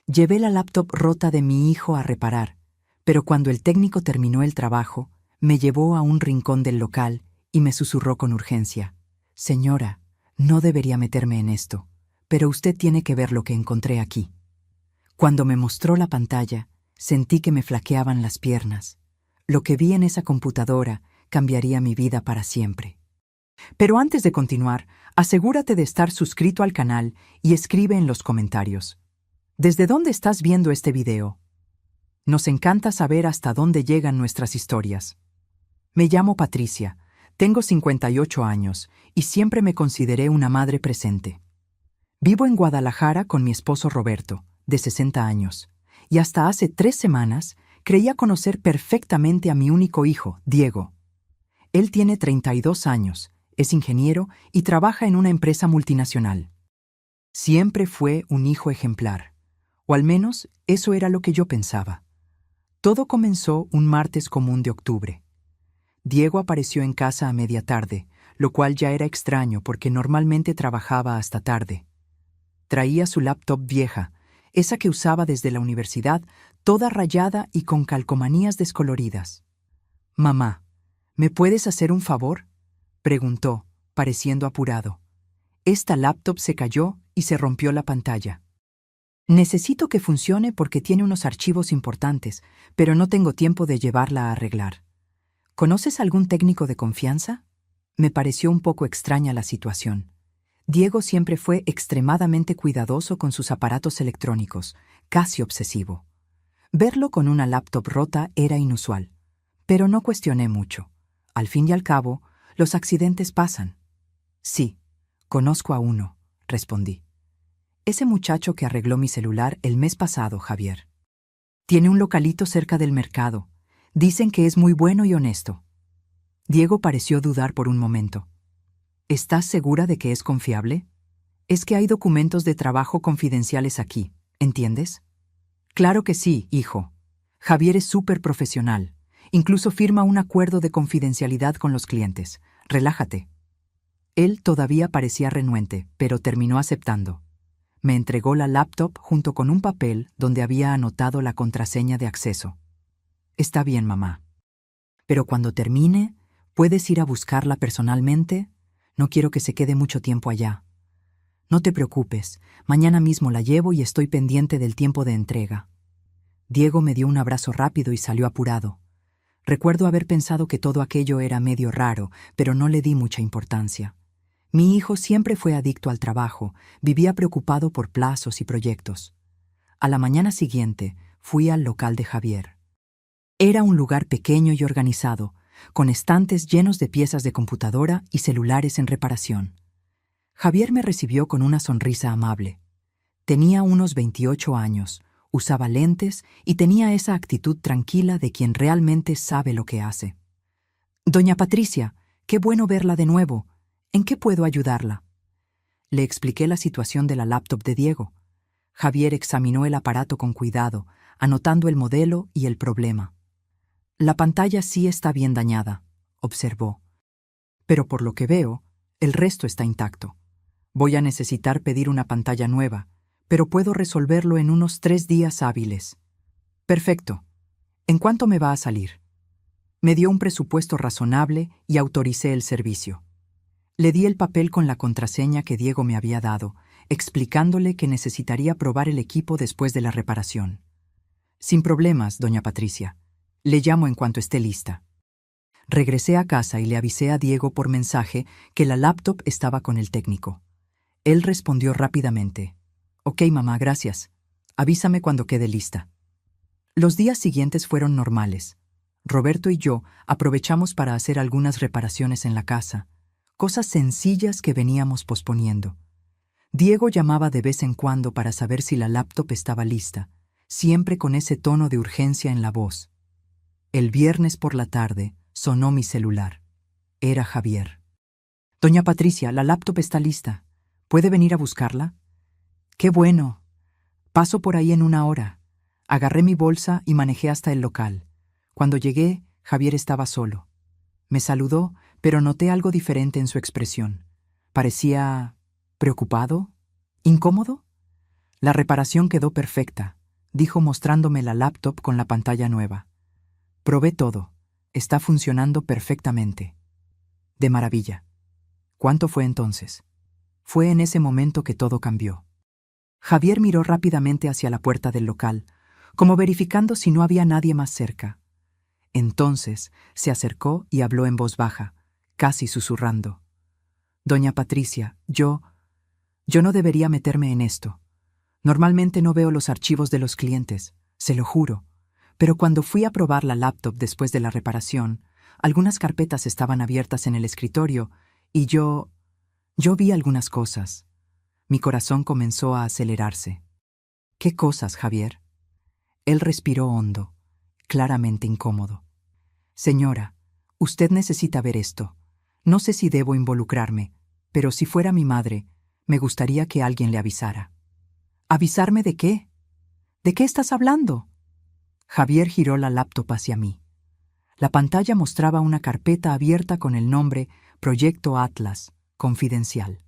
Llevé la laptop rota de mi hijo a reparar, pero cuando el técnico terminó el trabajo, me llevó a un rincón del local y me susurró con urgencia: «Señora, no debería meterme en esto, pero usted tiene que ver lo que encontré aquí». Cuando me mostró la pantalla, sentí que me flaqueaban las piernas. Lo que vi en esa computadora cambiaría mi vida para siempre. Pero antes de continuar, asegúrate de estar suscrito al canal y escribe en los comentarios: ¿desde dónde estás viendo este video? Nos encanta saber hasta dónde llegan nuestras historias. Me llamo Patricia, tengo 58 años y siempre me consideré una madre presente. Vivo en Guadalajara con mi esposo Roberto, de 60 años, y hasta hace 3 semanas creía conocer perfectamente a mi único hijo, Diego. Él tiene 32 años, es ingeniero y trabaja en una empresa multinacional. Siempre fue un hijo ejemplar, o al menos eso era lo que yo pensaba. Todo comenzó un martes común de octubre. Diego apareció en casa a media tarde, lo cual ya era extraño porque normalmente trabajaba hasta tarde. Traía su laptop vieja, esa que usaba desde la universidad, toda rayada y con calcomanías descoloridas. «Mamá, ¿me puedes hacer un favor?», preguntó, pareciendo apurado. «Esta laptop se cayó y se rompió la pantalla. Necesito que funcione porque tiene unos archivos importantes, pero no tengo tiempo de llevarla a arreglar. ¿Conoces algún técnico de confianza?». Me pareció un poco extraña la situación. Diego siempre fue extremadamente cuidadoso con sus aparatos electrónicos, casi obsesivo. Verlo con una laptop rota era inusual, pero no cuestioné mucho. Al fin y al cabo, los accidentes pasan. «Sí, conozco a uno», respondí. «Ese muchacho que arregló mi celular el mes pasado, Javier. Tiene un localito cerca del mercado. Dicen que es muy bueno y honesto». Diego pareció dudar por un momento. «¿Estás segura de que es confiable? Es que hay documentos de trabajo confidenciales aquí, ¿entiendes?». «Claro que sí, hijo. Javier es súper profesional. Incluso firma un acuerdo de confidencialidad con los clientes. Relájate». Él todavía parecía renuente, pero terminó aceptando. Me entregó la laptop junto con un papel donde había anotado la contraseña de acceso. «Está bien, mamá. Pero cuando termine, ¿puedes ir a buscarla personalmente? No quiero que se quede mucho tiempo allá». «No te preocupes, mañana mismo la llevo y estoy pendiente del tiempo de entrega». Diego me dio un abrazo rápido y salió apurado. Recuerdo haber pensado que todo aquello era medio raro, pero no le di mucha importancia. Mi hijo siempre fue adicto al trabajo, vivía preocupado por plazos y proyectos. A la mañana siguiente fui al local de Javier. Era un lugar pequeño y organizado, con estantes llenos de piezas de computadora y celulares en reparación. Javier me recibió con una sonrisa amable. Tenía unos 28 años, usaba lentes y tenía esa actitud tranquila de quien realmente sabe lo que hace. «Doña Patricia, qué bueno verla de nuevo. ¿En qué puedo ayudarla?». Le expliqué la situación de la laptop de Diego. Javier examinó el aparato con cuidado, anotando el modelo y el problema. «La pantalla sí está bien dañada», observó. «Pero por lo que veo, el resto está intacto. Voy a necesitar pedir una pantalla nueva, pero puedo resolverlo en unos 3 días hábiles». «Perfecto. ¿En cuánto me va a salir?». Me dio un presupuesto razonable y autoricé el servicio. Le di el papel con la contraseña que Diego me había dado, explicándole que necesitaría probar el equipo después de la reparación. «Sin problemas, doña Patricia. Le llamo en cuanto esté lista». Regresé a casa y le avisé a Diego por mensaje que la laptop estaba con el técnico. Él respondió rápidamente: «Ok, mamá, gracias. Avísame cuando quede lista». Los días siguientes fueron normales. Roberto y yo aprovechamos para hacer algunas reparaciones en la casa, cosas sencillas que veníamos posponiendo. Diego llamaba de vez en cuando para saber si la laptop estaba lista, siempre con ese tono de urgencia en la voz. El viernes por la tarde sonó mi celular. Era Javier. «Doña Patricia, la laptop está lista. ¿Puede venir a buscarla?». «Qué bueno. Paso por ahí en 1 hora». Agarré mi bolsa y manejé hasta el local. Cuando llegué, Javier estaba solo. Me saludó, pero noté algo diferente en su expresión. Parecía... ¿preocupado? ¿Incómodo? La reparación quedó perfecta, dijo mostrándome la laptop con la pantalla nueva. Probé todo. Está funcionando perfectamente. De maravilla. ¿Cuánto fue entonces? Fue en ese momento que todo cambió. Javier miró rápidamente hacia la puerta del local, como verificando si no había nadie más cerca. Entonces se acercó y habló en voz baja, casi susurrando. Doña Patricia, yo no debería meterme en esto. Normalmente no veo los archivos de los clientes, se lo juro, pero cuando fui a probar la laptop después de la reparación, algunas carpetas estaban abiertas en el escritorio y yo vi algunas cosas. Mi corazón comenzó a acelerarse. ¿Qué cosas, Javier? Él respiró hondo, claramente incómodo. Señora, usted necesita ver esto. No sé si debo involucrarme, pero si fuera mi madre, me gustaría que alguien le avisara. ¿Avisarme de qué? ¿De qué estás hablando? Javier giró la laptop hacia mí. La pantalla mostraba una carpeta abierta con el nombre Proyecto Atlas, confidencial.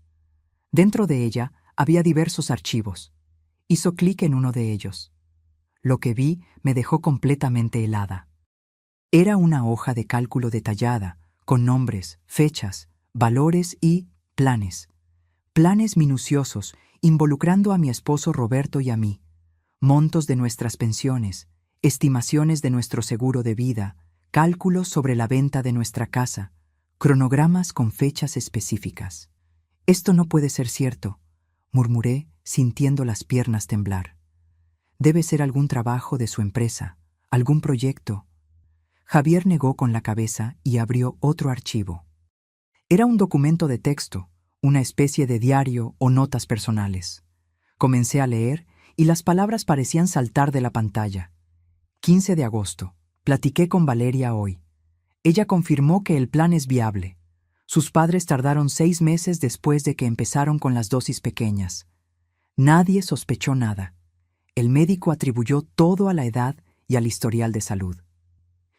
Dentro de ella había diversos archivos. Hizo clic en uno de ellos. Lo que vi me dejó completamente helada. Era una hoja de cálculo detallada, con nombres, fechas, valores y planes. Planes minuciosos, involucrando a mi esposo Roberto y a mí. Montos de nuestras pensiones, estimaciones de nuestro seguro de vida, cálculos sobre la venta de nuestra casa, cronogramas con fechas específicas. Esto no puede ser cierto, murmuré, sintiendo las piernas temblar. Debe ser algún trabajo de su empresa, algún proyecto. Javier negó con la cabeza y abrió otro archivo. Era un documento de texto, una especie de diario o notas personales. Comencé a leer y las palabras parecían saltar de la pantalla. 15 de agosto. Platiqué con Valeria hoy. Ella confirmó que el plan es viable. Sus padres tardaron 6 meses después de que empezaron con las dosis pequeñas. Nadie sospechó nada. El médico atribuyó todo a la edad y al historial de salud.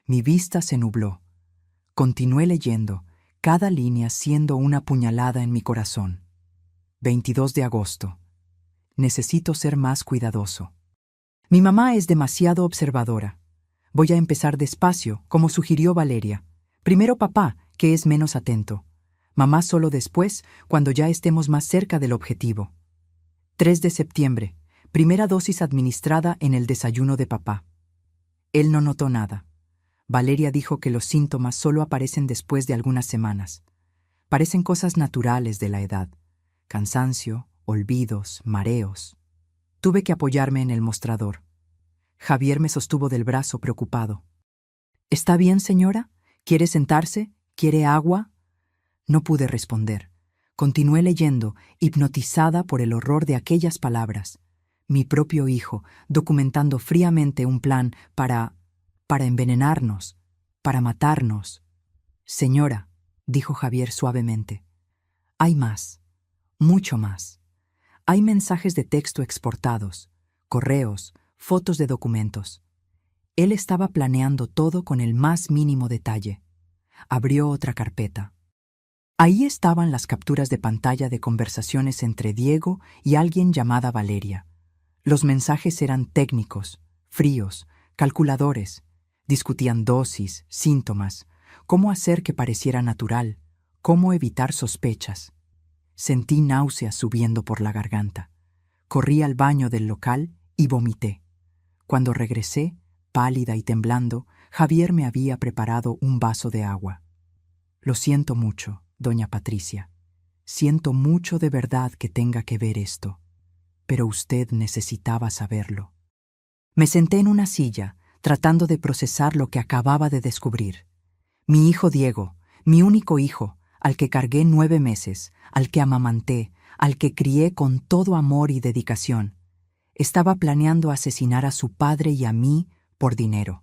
Mi vista se nubló. Continué leyendo, cada línea siendo una puñalada en mi corazón. 22 de agosto. Necesito ser más cuidadoso. Mi mamá es demasiado observadora. Voy a empezar despacio, como sugirió Valeria. Primero papá, que es menos atento. Mamá solo después, cuando ya estemos más cerca del objetivo. 3 de septiembre. Primera dosis administrada en el desayuno de papá. Él no notó nada. Valeria dijo que los síntomas solo aparecen después de algunas semanas. Parecen cosas naturales de la edad. Cansancio, olvidos, mareos. Tuve que apoyarme en el mostrador. Javier me sostuvo del brazo preocupado. ¿Está bien, señora? ¿Quiere sentarse? ¿Quiere agua? No pude responder. Continué leyendo, hipnotizada por el horror de aquellas palabras. Mi propio hijo, documentando fríamente un plan para envenenarnos, para matarnos. Señora, dijo Javier suavemente, hay más, mucho más. Hay mensajes de texto exportados, correos, fotos de documentos. Él estaba planeando todo con el más mínimo detalle. Abrió otra carpeta. Ahí estaban las capturas de pantalla de conversaciones entre Diego y alguien llamada Valeria. Los mensajes eran técnicos, fríos, calculadores. Discutían dosis, síntomas, cómo hacer que pareciera natural, cómo evitar sospechas. Sentí náuseas subiendo por la garganta. Corrí al baño del local y vomité. Cuando regresé, pálida y temblando, Javier me había preparado un vaso de agua. Lo siento mucho, doña Patricia. Siento mucho de verdad que tenga que ver esto. Pero usted necesitaba saberlo. Me senté en una silla, tratando de procesar lo que acababa de descubrir. Mi hijo Diego, mi único hijo, al que cargué 9 meses, al que amamanté, al que crié con todo amor y dedicación, estaba planeando asesinar a su padre y a mí por dinero.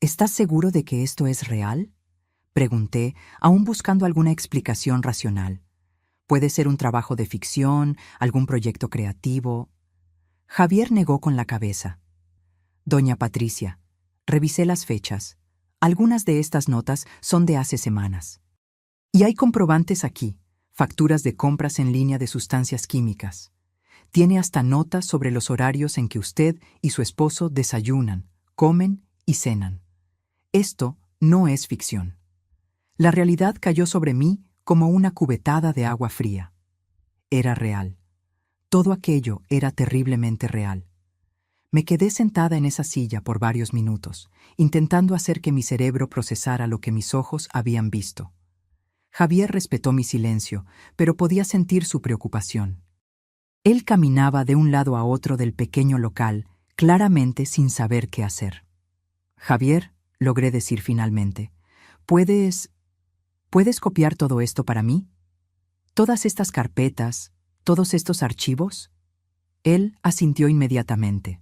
¿Estás seguro de que esto es real? Pregunté, aún buscando alguna explicación racional. Puede ser un trabajo de ficción, algún proyecto creativo. Javier negó con la cabeza. Doña Patricia, revisé las fechas. Algunas de estas notas son de hace semanas. Y hay comprobantes aquí, facturas de compras en línea de sustancias químicas. Tiene hasta notas sobre los horarios en que usted y su esposo desayunan, comen y cenan. Esto no es ficción. La realidad cayó sobre mí como una cubetada de agua fría. Era real. Todo aquello era terriblemente real. Me quedé sentada en esa silla por varios minutos, intentando hacer que mi cerebro procesara lo que mis ojos habían visto. Javier respetó mi silencio, pero podía sentir su preocupación. Él caminaba de un lado a otro del pequeño local, claramente sin saber qué hacer. «Javier», logré decir finalmente, ¿puedes copiar todo esto para mí? ¿Todas estas carpetas, todos estos archivos? Él asintió inmediatamente.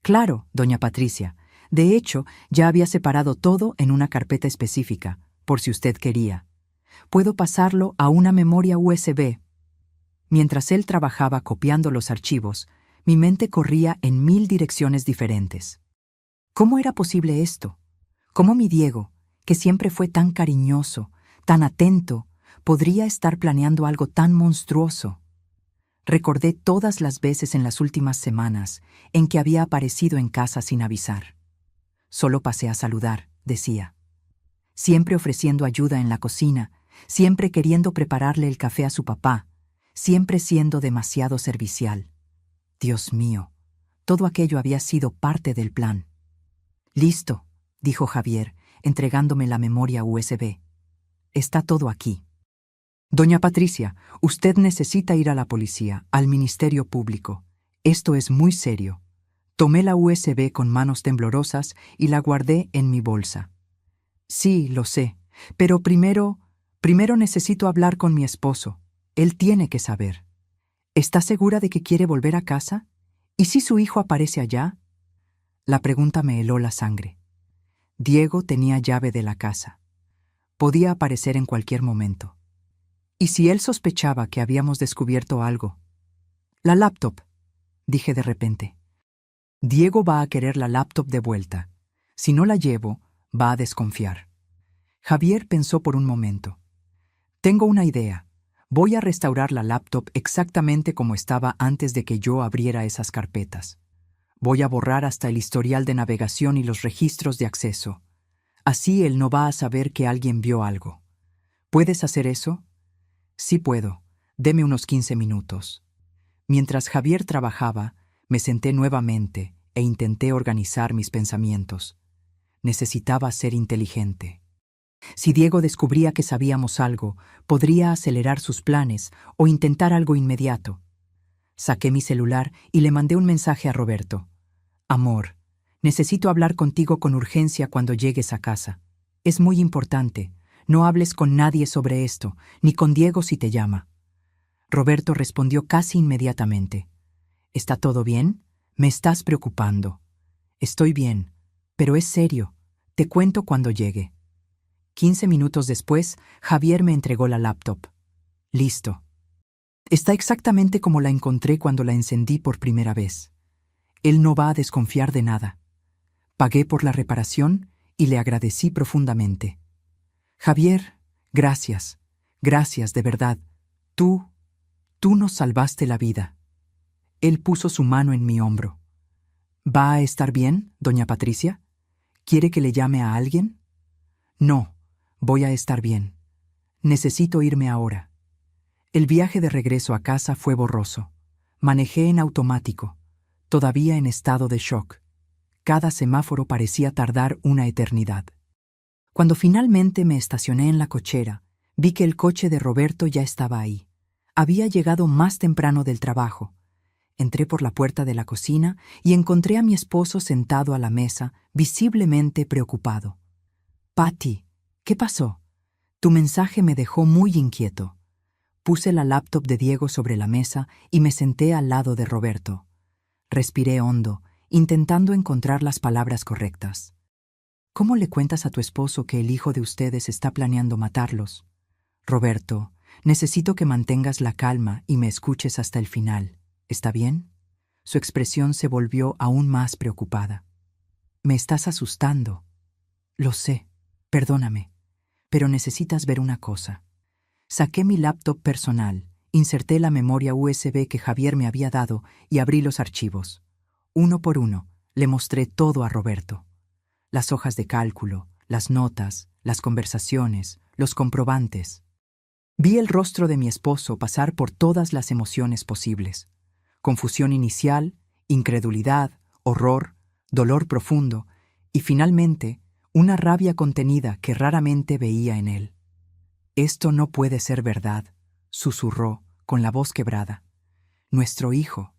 Claro, doña Patricia. De hecho, ya había separado todo en una carpeta específica, por si usted quería. Puedo pasarlo a una memoria USB. Mientras él trabajaba copiando los archivos, mi mente corría en 1000 direcciones diferentes. ¿Cómo era posible esto? ¿Cómo mi Diego, que siempre fue tan cariñoso, tan atento, podría estar planeando algo tan monstruoso? Recordé todas las veces en las últimas semanas en que había aparecido en casa sin avisar. Solo pasé a saludar, decía. Siempre ofreciendo ayuda en la cocina, siempre queriendo prepararle el café a su papá, siempre siendo demasiado servicial. Dios mío, todo aquello había sido parte del plan. «Listo», dijo Javier, entregándome la memoria USB. «Está todo aquí». «Doña Patricia, usted necesita ir a la policía, al Ministerio Público. Esto es muy serio». Tomé la USB con manos temblorosas y la guardé en mi bolsa. «Sí, lo sé, pero primero necesito hablar con mi esposo. Él tiene que saber. ¿Está segura de que quiere volver a casa? ¿Y si su hijo aparece allá?» La pregunta me heló la sangre. Diego tenía llave de la casa. Podía aparecer en cualquier momento. ¿Y si él sospechaba que habíamos descubierto algo? «La laptop», dije de repente. «Diego va a querer la laptop de vuelta. Si no la llevo, va a desconfiar». Javier pensó por un momento. «Tengo una idea. Voy a restaurar la laptop exactamente como estaba antes de que yo abriera esas carpetas. Voy a borrar hasta el historial de navegación y los registros de acceso. Así él no va a saber que alguien vio algo. ¿Puedes hacer eso?» «Sí puedo. Deme unos 15 minutos». Mientras Javier trabajaba, me senté nuevamente e intenté organizar mis pensamientos. Necesitaba ser inteligente. Si Diego descubría que sabíamos algo, podría acelerar sus planes o intentar algo inmediato. Saqué mi celular y le mandé un mensaje a Roberto. «Amor, necesito hablar contigo con urgencia cuando llegues a casa. Es muy importante. No hables con nadie sobre esto, ni con Diego si te llama». Roberto respondió casi inmediatamente. «¿Está todo bien? Me estás preocupando». «Estoy bien, pero es serio. Te cuento cuando llegue». 15 minutos después, Javier me entregó la laptop. «Listo. Está exactamente como la encontré cuando la encendí por primera vez. Él no va a desconfiar de nada». Pagué por la reparación y le agradecí profundamente. «Javier, gracias. Gracias, de verdad. Tú nos salvaste la vida». Él puso su mano en mi hombro. «¿Va a estar bien, doña Patricia? ¿Quiere que le llame a alguien?» «No, voy a estar bien. Necesito irme ahora». El viaje de regreso a casa fue borroso. Manejé en automático, todavía en estado de shock. Cada semáforo parecía tardar una eternidad. Cuando finalmente me estacioné en la cochera, vi que el coche de Roberto ya estaba ahí. Había llegado más temprano del trabajo. Entré por la puerta de la cocina y encontré a mi esposo sentado a la mesa, visiblemente preocupado. «Patty, ¿qué pasó? Tu mensaje me dejó muy inquieto». Puse la laptop de Diego sobre la mesa y me senté al lado de Roberto. Respiré hondo, intentando encontrar las palabras correctas. «¿Cómo le cuentas a tu esposo que el hijo de ustedes está planeando matarlos?» «Roberto, necesito que mantengas la calma y me escuches hasta el final. ¿Está bien?» Su expresión se volvió aún más preocupada. «Me estás asustando». «Lo sé. Perdóname. Pero necesitas ver una cosa». Saqué mi laptop personal, Inserté la memoria USB que Javier me había dado y abrí los archivos. Uno por uno, le mostré todo a Roberto. Las hojas de cálculo, las notas, las conversaciones, los comprobantes. Vi el rostro de mi esposo pasar por todas las emociones posibles. Confusión inicial, incredulidad, horror, dolor profundo y finalmente una rabia contenida que raramente veía en él. «Esto no puede ser verdad», susurró con la voz quebrada. «Nuestro hijo,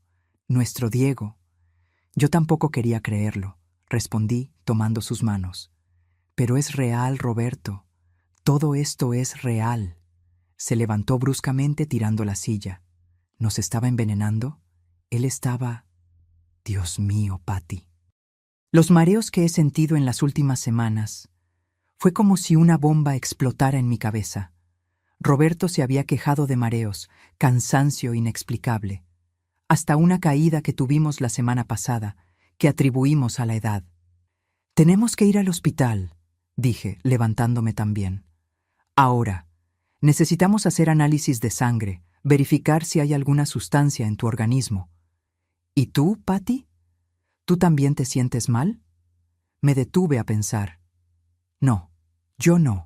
nuestro Diego». Yo tampoco quería creerlo, respondí tomando sus manos. «Pero es real, Roberto. Todo esto es real». Se levantó bruscamente tirando la silla. ¿Nos estaba envenenando? Él estaba... Dios mío, Patty. Los mareos que he sentido en las últimas semanas. Fue como si una bomba explotara en mi cabeza. Roberto se había quejado de mareos, cansancio inexplicable. Hasta una caída que tuvimos la semana pasada, que atribuimos a la edad. «Tenemos que ir al hospital», dije, levantándome también. «Ahora. Necesitamos hacer análisis de sangre, verificar si hay alguna sustancia en tu organismo». «¿Y tú, Patty? ¿Tú también te sientes mal?» Me detuve a pensar. No, yo no.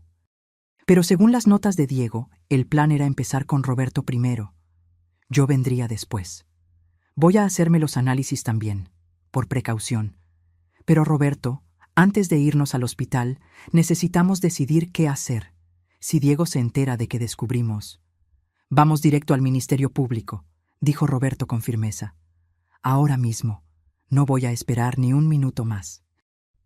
Pero según las notas de Diego, el plan era empezar con Roberto primero. Yo vendría después. Voy a hacerme los análisis también, por precaución. Pero Roberto, antes de irnos al hospital, necesitamos decidir qué hacer. Si Diego se entera de que descubrimos... «Vamos directo al Ministerio Público», dijo Roberto con firmeza. «Ahora mismo. No voy a esperar ni un minuto más».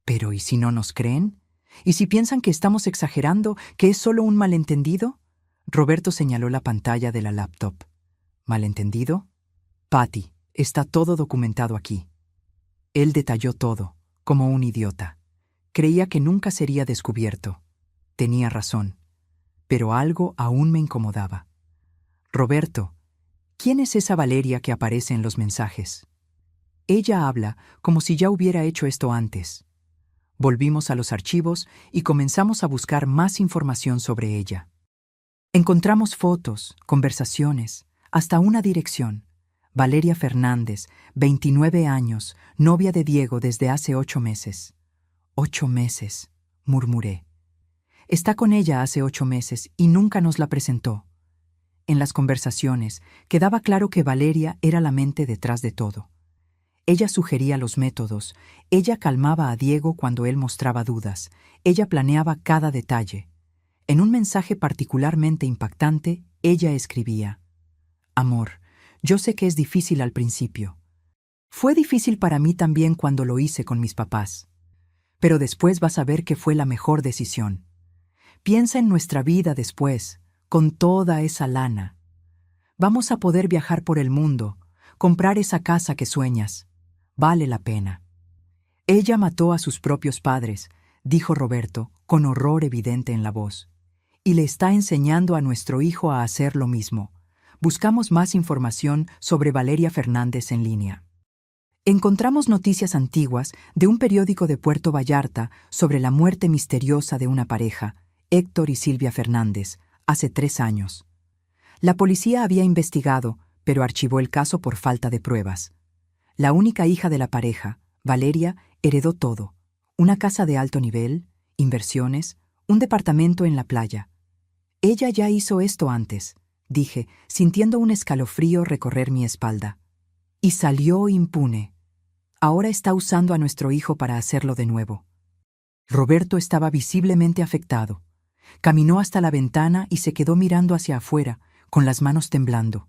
«Pero ¿y si no nos creen? ¿Y si piensan que estamos exagerando, que es solo un malentendido?» Roberto señaló la pantalla de la laptop. «¿Malentendido?» «Patty, está todo documentado aquí». Él detalló todo, como un idiota. Creía que nunca sería descubierto. Tenía razón. Pero algo aún me incomodaba. «Roberto, ¿quién es esa Valeria que aparece en los mensajes?» Ella habla como si ya hubiera hecho esto antes. Volvimos a los archivos y comenzamos a buscar más información sobre ella. Encontramos fotos, conversaciones, hasta una dirección. Valeria Fernández, 29 años, novia de Diego desde hace 8 meses. 8 meses, murmuré. Está con ella hace 8 meses y nunca nos la presentó. En las conversaciones quedaba claro que Valeria era la mente detrás de todo. Ella sugería los métodos, ella calmaba a Diego cuando él mostraba dudas, ella planeaba cada detalle. En un mensaje particularmente impactante, ella escribía: «Amor, yo sé que es difícil al principio. Fue difícil para mí también cuando lo hice con mis papás. Pero después vas a ver que fue la mejor decisión. Piensa en nuestra vida después, con toda esa lana. Vamos a poder viajar por el mundo, comprar esa casa que sueñas. Vale la pena». «Ella mató a sus propios padres», dijo Roberto, con horror evidente en la voz. «Y le está enseñando a nuestro hijo a hacer lo mismo». Buscamos más información sobre Valeria Fernández en línea. Encontramos noticias antiguas de un periódico de Puerto Vallarta sobre la muerte misteriosa de una pareja, Héctor y Silvia Fernández, hace 3 años. La policía había investigado, pero archivó el caso por falta de pruebas. La única hija de la pareja, Valeria, heredó todo: una casa de alto nivel, inversiones, un departamento en la playa. «Ella ya hizo esto antes», dije, sintiendo un escalofrío recorrer mi espalda. «Y salió impune. Ahora está usando a nuestro hijo para hacerlo de nuevo». Roberto estaba visiblemente afectado. Caminó hasta la ventana y se quedó mirando hacia afuera, con las manos temblando.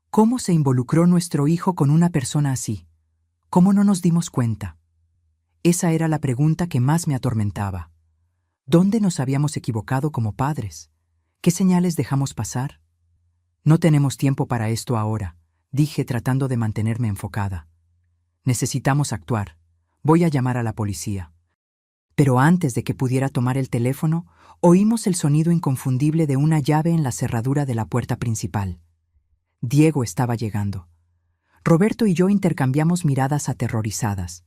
¿Cómo se involucró nuestro hijo con una persona así? ¿Cómo no nos dimos cuenta? Esa era la pregunta que más me atormentaba. ¿Dónde nos habíamos equivocado como padres? ¿Qué señales dejamos pasar? «No tenemos tiempo para esto ahora», dije tratando de mantenerme enfocada. «Necesitamos actuar. Voy a llamar a la policía». Pero antes de que pudiera tomar el teléfono, oímos el sonido inconfundible de una llave en la cerradura de la puerta principal. Diego estaba llegando. Roberto y yo intercambiamos miradas aterrorizadas.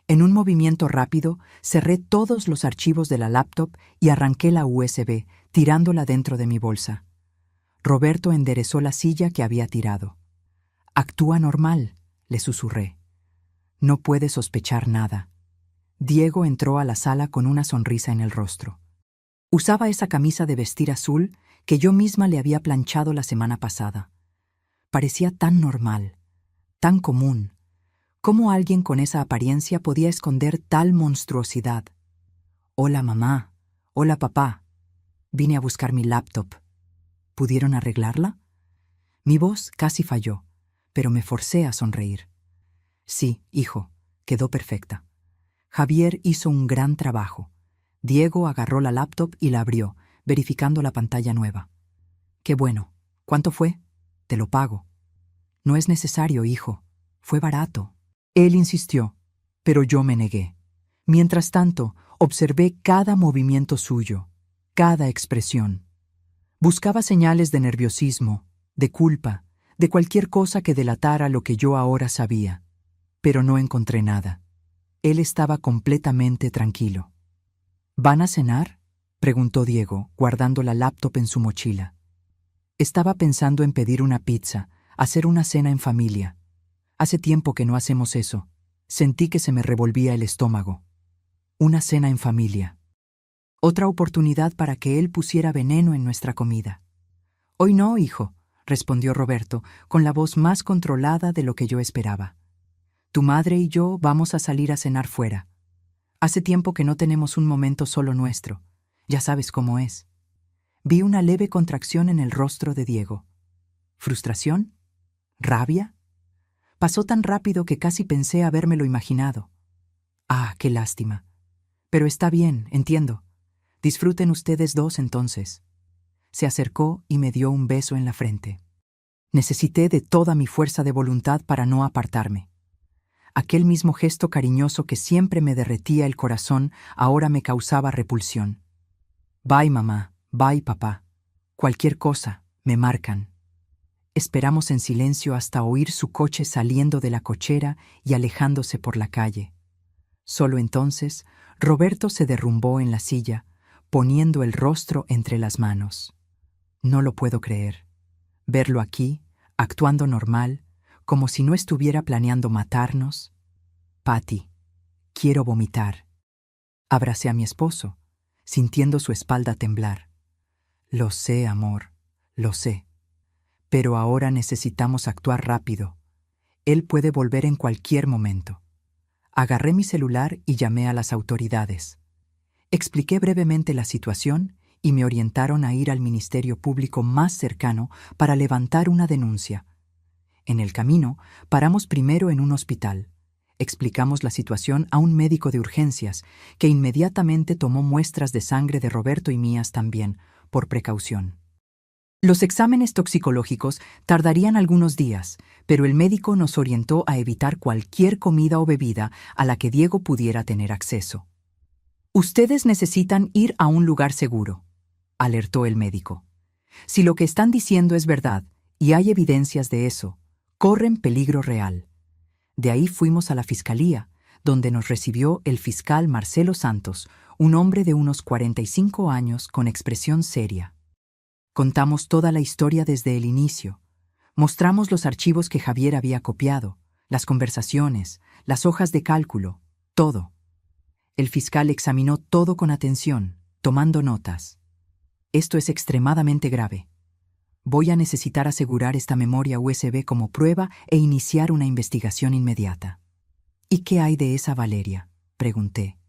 En un movimiento rápido, cerré todos los archivos de la laptop y arranqué la USB, tirándola dentro de mi bolsa. Roberto enderezó la silla que había tirado. «Actúa normal», le susurré. «No puede sospechar nada». Diego entró a la sala con una sonrisa en el rostro. Usaba esa camisa de vestir azul que yo misma le había planchado la semana pasada. Parecía tan normal, tan común. ¿Cómo alguien con esa apariencia podía esconder tal monstruosidad? «Hola, mamá. Hola, papá. Vine a buscar mi laptop. ¿Pudieron arreglarla?» Mi voz casi falló, pero me forcé a sonreír. «Sí, hijo, quedó perfecta». Javier hizo un gran trabajo. Diego agarró la laptop y la abrió, verificando la pantalla nueva. «Qué bueno. ¿Cuánto fue?» «Te lo pago». «No es necesario, hijo. Fue barato». Él insistió, pero yo me negué. Mientras tanto, observé cada movimiento suyo, cada expresión. Buscaba señales de nerviosismo, de culpa, de cualquier cosa que delatara lo que yo ahora sabía, pero no encontré nada. Él estaba completamente tranquilo. «¿Van a cenar?», preguntó Diego, guardando la laptop en su mochila. Estaba pensando en pedir una pizza, hacer una cena en familia. Hace tiempo que no hacemos eso. Sentí que se me revolvía el estómago. Una cena en familia. Otra oportunidad para que él pusiera veneno en nuestra comida. «Hoy no, hijo», respondió Roberto, con la voz más controlada de lo que yo esperaba. «Tu madre y yo vamos a salir a cenar fuera. Hace tiempo que no tenemos un momento solo nuestro. Ya sabes cómo es». Vi una leve contracción en el rostro de Diego. ¿Frustración? ¿Rabia? Pasó tan rápido que casi pensé habérmelo imaginado. «Ah, qué lástima. Pero está bien, entiendo. Disfruten ustedes dos entonces». Se acercó y me dio un beso en la frente. Necesité de toda mi fuerza de voluntad para no apartarme. Aquel mismo gesto cariñoso que siempre me derretía el corazón ahora me causaba repulsión. «Bye, mamá. Bye, papá. Cualquier cosa, me marcan». Esperamos en silencio hasta oír su coche saliendo de la cochera y alejándose por la calle. Solo entonces, Roberto se derrumbó en la silla, poniendo el rostro entre las manos. No lo puedo creer. Verlo aquí, actuando normal, como si no estuviera planeando matarnos. «Patty, quiero vomitar». Abracé a mi esposo, sintiendo su espalda temblar. «Lo sé, amor, lo sé. Pero ahora necesitamos actuar rápido. Él puede volver en cualquier momento». Agarré mi celular y llamé a las autoridades. Expliqué brevemente la situación y me orientaron a ir al Ministerio Público más cercano para levantar una denuncia. En el camino, paramos primero en un hospital. Explicamos la situación a un médico de urgencias, que inmediatamente tomó muestras de sangre de Roberto y mías también, por precaución. Los exámenes toxicológicos tardarían algunos días, pero el médico nos orientó a evitar cualquier comida o bebida a la que Diego pudiera tener acceso. «Ustedes necesitan ir a un lugar seguro», alertó el médico. «Si lo que están diciendo es verdad, y hay evidencias de eso, corren peligro real». De ahí fuimos a la fiscalía, donde nos recibió el fiscal Marcelo Santos, un hombre de unos 45 años con expresión seria. Contamos toda la historia desde el inicio. Mostramos los archivos que Javier había copiado, las conversaciones, las hojas de cálculo, todo. El fiscal examinó todo con atención, tomando notas. «Esto es extremadamente grave. Voy a necesitar asegurar esta memoria USB como prueba e iniciar una investigación inmediata». «¿Y qué hay de esa Valeria?», pregunté.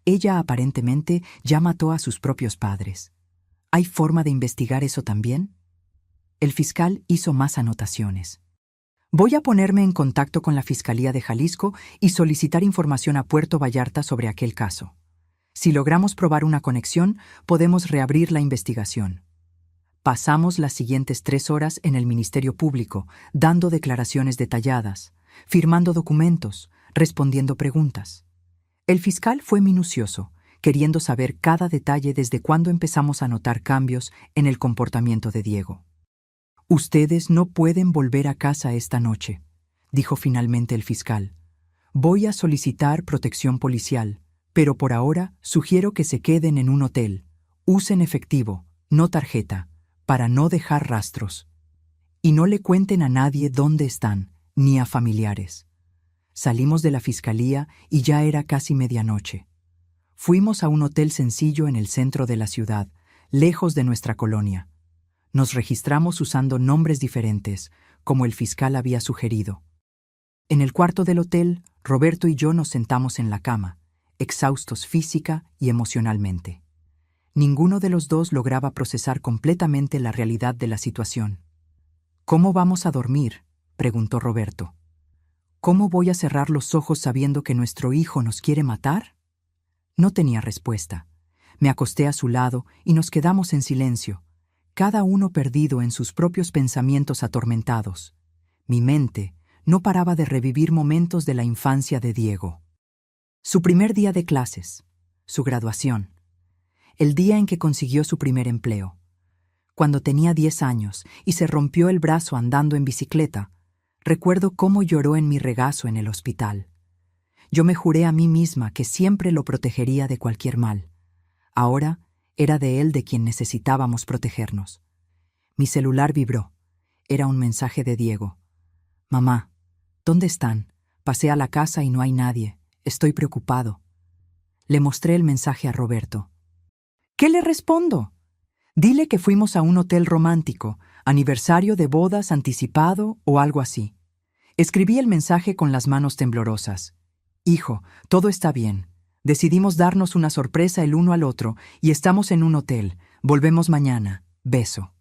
«Ella aparentemente ya mató a sus propios padres. ¿Hay forma de investigar eso también?». El fiscal hizo más anotaciones. «Voy a ponerme en contacto con la Fiscalía de Jalisco y solicitar información a Puerto Vallarta sobre aquel caso. Si logramos probar una conexión, podemos reabrir la investigación». Pasamos las siguientes 3 horas en el Ministerio Público, dando declaraciones detalladas, firmando documentos, respondiendo preguntas. El fiscal fue minucioso, queriendo saber cada detalle desde cuando empezamos a notar cambios en el comportamiento de Diego. «Ustedes no pueden volver a casa esta noche», dijo finalmente el fiscal. «Voy a solicitar protección policial, pero por ahora sugiero que se queden en un hotel. Usen efectivo, no tarjeta. para no dejar rastros. Y no le cuenten a nadie dónde están, ni a familiares. Salimos de la fiscalía y ya era casi medianoche. Fuimos a un hotel sencillo en el centro de la ciudad, lejos de nuestra colonia. Nos registramos usando nombres diferentes, como el fiscal había sugerido. En el cuarto del hotel, Roberto y yo nos sentamos en la cama, exhaustos física y emocionalmente. Ninguno de los dos lograba procesar completamente la realidad de la situación. «¿Cómo vamos a dormir?», preguntó Roberto. «¿Cómo voy a cerrar los ojos sabiendo que nuestro hijo nos quiere matar?». No tenía respuesta. Me acosté a su lado y nos quedamos en silencio, cada uno perdido en sus propios pensamientos atormentados. Mi mente no paraba de revivir momentos de la infancia de Diego. Su primer día de clases, su graduación, el día en que consiguió su primer empleo. Cuando tenía 10 años y se rompió el brazo andando en bicicleta, recuerdo cómo lloró en mi regazo en el hospital. Yo me juré a mí misma que siempre lo protegería de cualquier mal. Ahora era de él de quien necesitábamos protegernos. Mi celular vibró. Era un mensaje de Diego. «Mamá, ¿dónde están? Pasé a la casa y no hay nadie. Estoy preocupado». Le mostré el mensaje a Roberto. «¿Qué le respondo? Dile que fuimos a un hotel romántico, aniversario de bodas anticipado o algo así». Escribí el mensaje con las manos temblorosas. «Hijo, todo está bien. Decidimos darnos una sorpresa el uno al otro y estamos en un hotel. Volvemos mañana. Beso».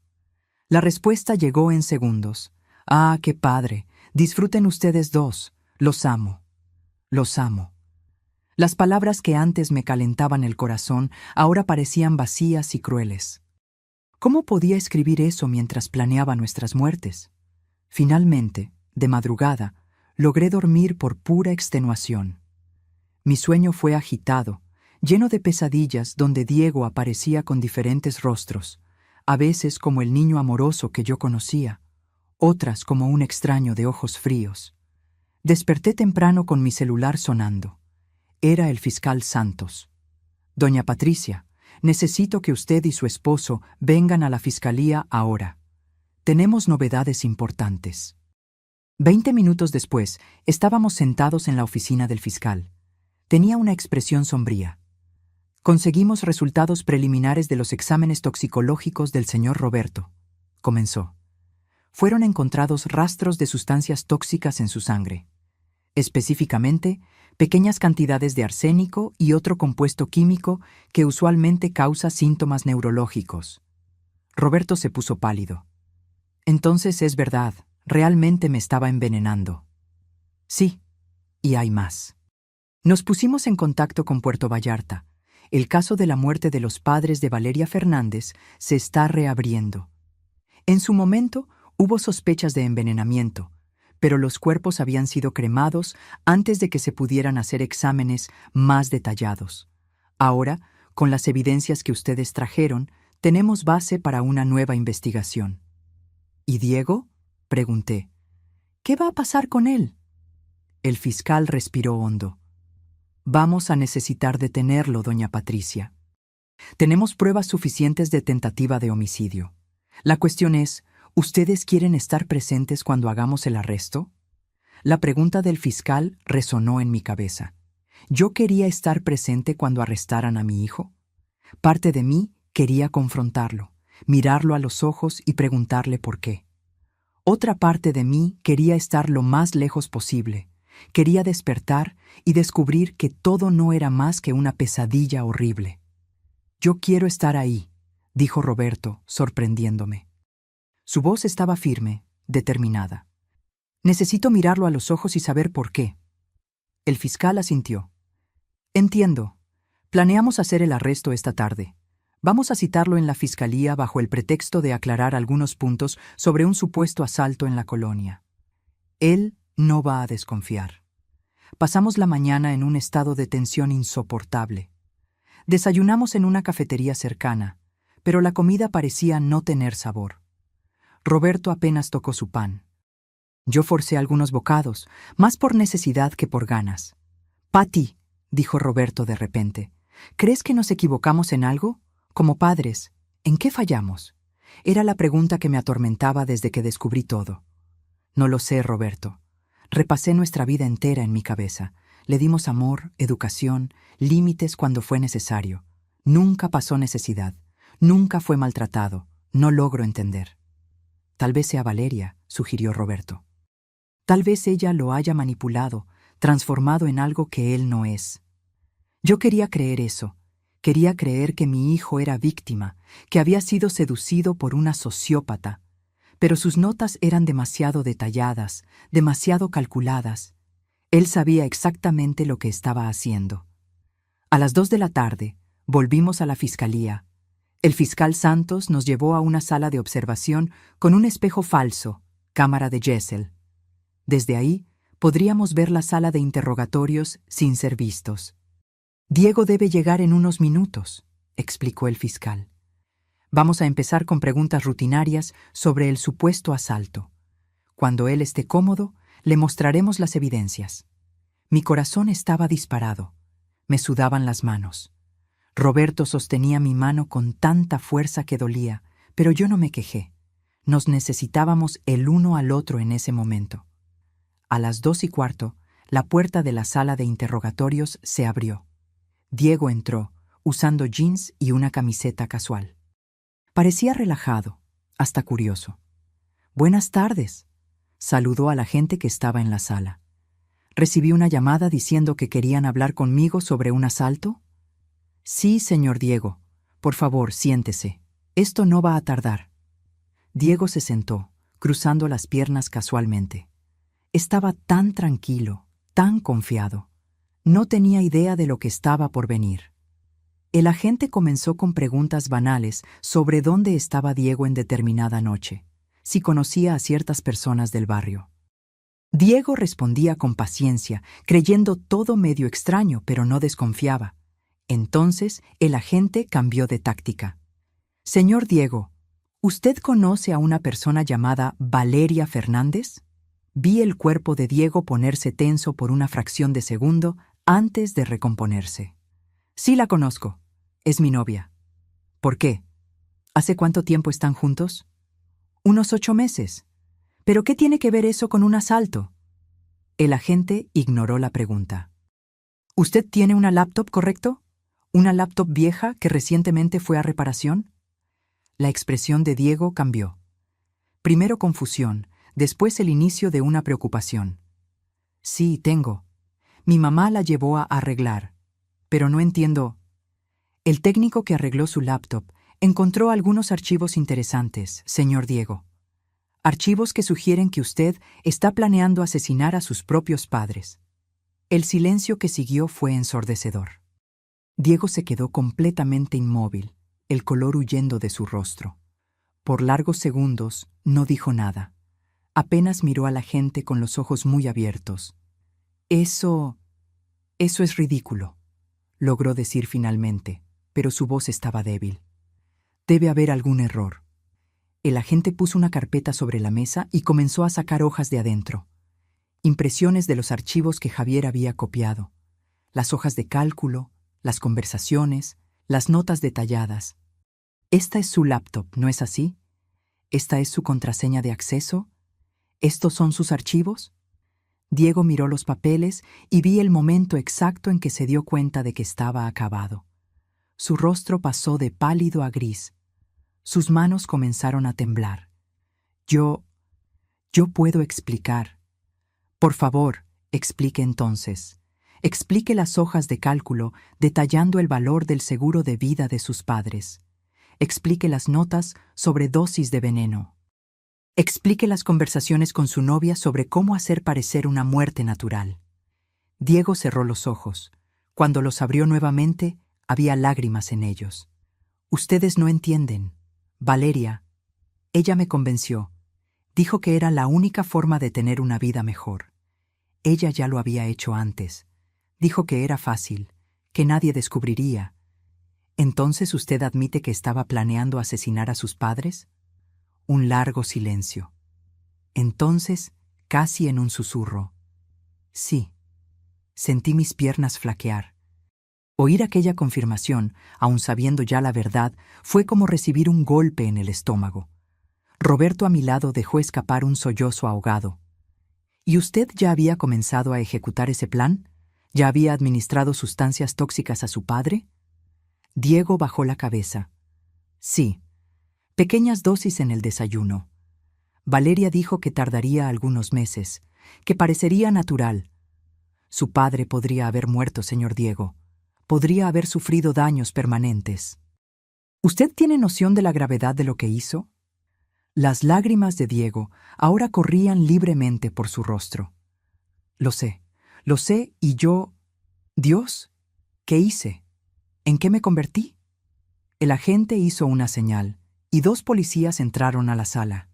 La respuesta llegó en segundos. «Ah, qué padre. Disfruten ustedes dos. Los amo. Los amo». Las palabras que antes me calentaban el corazón ahora parecían vacías y crueles. ¿Cómo podía escribir eso mientras planeaba nuestras muertes? Finalmente, de madrugada, logré dormir por pura extenuación. Mi sueño fue agitado, lleno de pesadillas donde Diego aparecía con diferentes rostros, a veces como el niño amoroso que yo conocía, otras como un extraño de ojos fríos. Desperté temprano con mi celular sonando. Era el fiscal Santos. «Doña Patricia, necesito que usted y su esposo vengan a la fiscalía ahora. Tenemos novedades importantes». 20 minutos después, estábamos sentados en la oficina del fiscal. Tenía una expresión sombría. «Conseguimos resultados preliminares de los exámenes toxicológicos del señor Roberto», comenzó. «Fueron encontrados rastros de sustancias tóxicas en su sangre. Específicamente, pequeñas cantidades de arsénico y otro compuesto químico que usualmente causa síntomas neurológicos». Roberto se puso pálido. «Entonces es verdad, realmente me estaba envenenando». «Sí, y hay más». Nos pusimos en contacto con Puerto Vallarta. El caso de la muerte de los padres de Valeria Fernández se está reabriendo. En su momento hubo sospechas de envenenamiento, pero los cuerpos habían sido cremados antes de que se pudieran hacer exámenes más detallados. Ahora, con las evidencias que ustedes trajeron, tenemos base para una nueva investigación. ¿Y Diego?, pregunté. ¿Qué va a pasar con él? El fiscal respiró hondo. «Vamos a necesitar detenerlo, doña Patricia. Tenemos pruebas suficientes de tentativa de homicidio. La cuestión es, ¿ustedes quieren estar presentes cuando hagamos el arresto?». La pregunta del fiscal resonó en mi cabeza. ¿Yo quería estar presente cuando arrestaran a mi hijo? Parte de mí quería confrontarlo, mirarlo a los ojos y preguntarle por qué. Otra parte de mí quería estar lo más lejos posible. Quería despertar y descubrir que todo no era más que una pesadilla horrible. «Yo quiero estar ahí», dijo Roberto, sorprendiéndome. Su voz estaba firme, determinada. «Necesito mirarlo a los ojos y saber por qué». El fiscal asintió. «Entiendo. Planeamos hacer el arresto esta tarde. Vamos a citarlo en la fiscalía bajo el pretexto de aclarar algunos puntos sobre un supuesto asalto en la colonia. Él no va a desconfiar». Pasamos la mañana en un estado de tensión insoportable. Desayunamos en una cafetería cercana, pero la comida parecía no tener sabor. Roberto apenas tocó su pan. Yo forcé algunos bocados, más por necesidad que por ganas. «Patty», dijo Roberto de repente, «¿crees que nos equivocamos en algo? Como padres, ¿en qué fallamos? Era la pregunta que me atormentaba desde que descubrí todo. No lo sé, Roberto. Repasé nuestra vida entera en mi cabeza. Le dimos amor, educación, límites cuando fue necesario. Nunca pasó necesidad. Nunca fue maltratado. No logro entender. Tal vez sea Valeria, sugirió Roberto. Tal vez ella lo haya manipulado, transformado en algo que él no es. Yo quería creer eso. Quería creer que mi hijo era víctima, que había sido seducido por una sociópata. Pero sus notas eran demasiado detalladas, demasiado calculadas. Él sabía exactamente lo que estaba haciendo. A las 2 de la tarde, volvimos a la fiscalía. El fiscal Santos nos llevó a una sala de observación con un espejo falso, cámara de Gesell. Desde ahí, podríamos ver la sala de interrogatorios sin ser vistos. Diego debe llegar en unos minutos, explicó el fiscal. Vamos a empezar con preguntas rutinarias sobre el supuesto asalto. Cuando él esté cómodo, le mostraremos las evidencias. Mi corazón estaba disparado. Me sudaban las manos. Roberto sostenía mi mano con tanta fuerza que dolía, pero yo no me quejé. Nos necesitábamos el uno al otro en ese momento. A las 2:15, la puerta de la sala de interrogatorios se abrió. Diego entró, usando jeans y una camiseta casual. Parecía relajado, hasta curioso. «Buenas tardes», saludó a la gente que estaba en la sala. «¿Recibí una llamada diciendo que querían hablar conmigo sobre un asalto?» «Sí, señor Diego. Por favor, siéntese. Esto no va a tardar». Diego se sentó, cruzando las piernas casualmente. Estaba tan tranquilo, tan confiado. No tenía idea de lo que estaba por venir. El agente comenzó con preguntas banales sobre dónde estaba Diego en determinada noche, si conocía a ciertas personas del barrio. Diego respondía con paciencia, creyendo todo medio extraño, pero no desconfiaba. Entonces el agente cambió de táctica. «Señor Diego, ¿usted conoce a una persona llamada Valeria Fernández?» Vi el cuerpo de Diego ponerse tenso por una fracción de segundo antes de recomponerse. «Sí la conozco. Es mi novia». «¿Por qué? ¿Hace cuánto tiempo están juntos?» «Unos 8 meses. ¿Pero qué tiene que ver eso con un asalto?» El agente ignoró la pregunta. «¿Usted tiene una laptop, correcto? ¿Una laptop vieja que recientemente fue a reparación?» La expresión de Diego cambió. Primero confusión, después el inicio de una preocupación. «Sí, tengo. Mi mamá la llevó a arreglar. Pero no entiendo». El técnico que arregló su laptop encontró algunos archivos interesantes, señor Diego. Archivos que sugieren que usted está planeando asesinar a sus propios padres. El silencio que siguió fue ensordecedor. Diego se quedó completamente inmóvil, el color huyendo de su rostro. Por largos segundos no dijo nada. Apenas miró a la gente con los ojos muy abiertos. Eso es ridículo», logró decir finalmente, pero su voz estaba débil. «Debe haber algún error». El agente puso una carpeta sobre la mesa y comenzó a sacar hojas de adentro. Impresiones de los archivos que Javier había copiado. Las hojas de cálculo, las conversaciones, las notas detalladas. «Esta es su laptop, ¿no es así? ¿Esta es su contraseña de acceso? ¿Estos son sus archivos?» Diego miró los papeles y vi el momento exacto en que se dio cuenta de que estaba acabado. Su rostro pasó de pálido a gris. Sus manos comenzaron a temblar. Yo puedo explicar». «Por favor, explique entonces. Explique las hojas de cálculo detallando el valor del seguro de vida de sus padres. Explique las notas sobre dosis de veneno. Explique las conversaciones con su novia sobre cómo hacer parecer una muerte natural». Diego cerró los ojos. Cuando los abrió nuevamente, había lágrimas en ellos. «Ustedes no entienden. Valeria, ella me convenció. Dijo que era la única forma de tener una vida mejor. Ella ya lo había hecho antes. Dijo que era fácil, que nadie descubriría. ¿Entonces usted admite que estaba planeando asesinar a sus padres?» Un largo silencio. Entonces, casi en un susurro: «Sí». Sentí mis piernas flaquear. Oír aquella confirmación, aun sabiendo ya la verdad, fue como recibir un golpe en el estómago. Roberto a mi lado dejó escapar un sollozo ahogado. ¿Y usted ya había comenzado a ejecutar ese plan? ¿Ya había administrado sustancias tóxicas a su padre? Diego bajó la cabeza. Sí. Pequeñas dosis en el desayuno. Valeria dijo que tardaría algunos meses, que parecería natural. Su padre podría haber muerto, señor Diego. Podría haber sufrido daños permanentes. ¿Usted tiene noción de la gravedad de lo que hizo? Las lágrimas de Diego ahora corrían libremente por su rostro. Lo sé y yo... Dios, ¿qué hice? ¿En qué me convertí? El agente hizo una señal y 2 policías entraron a la sala.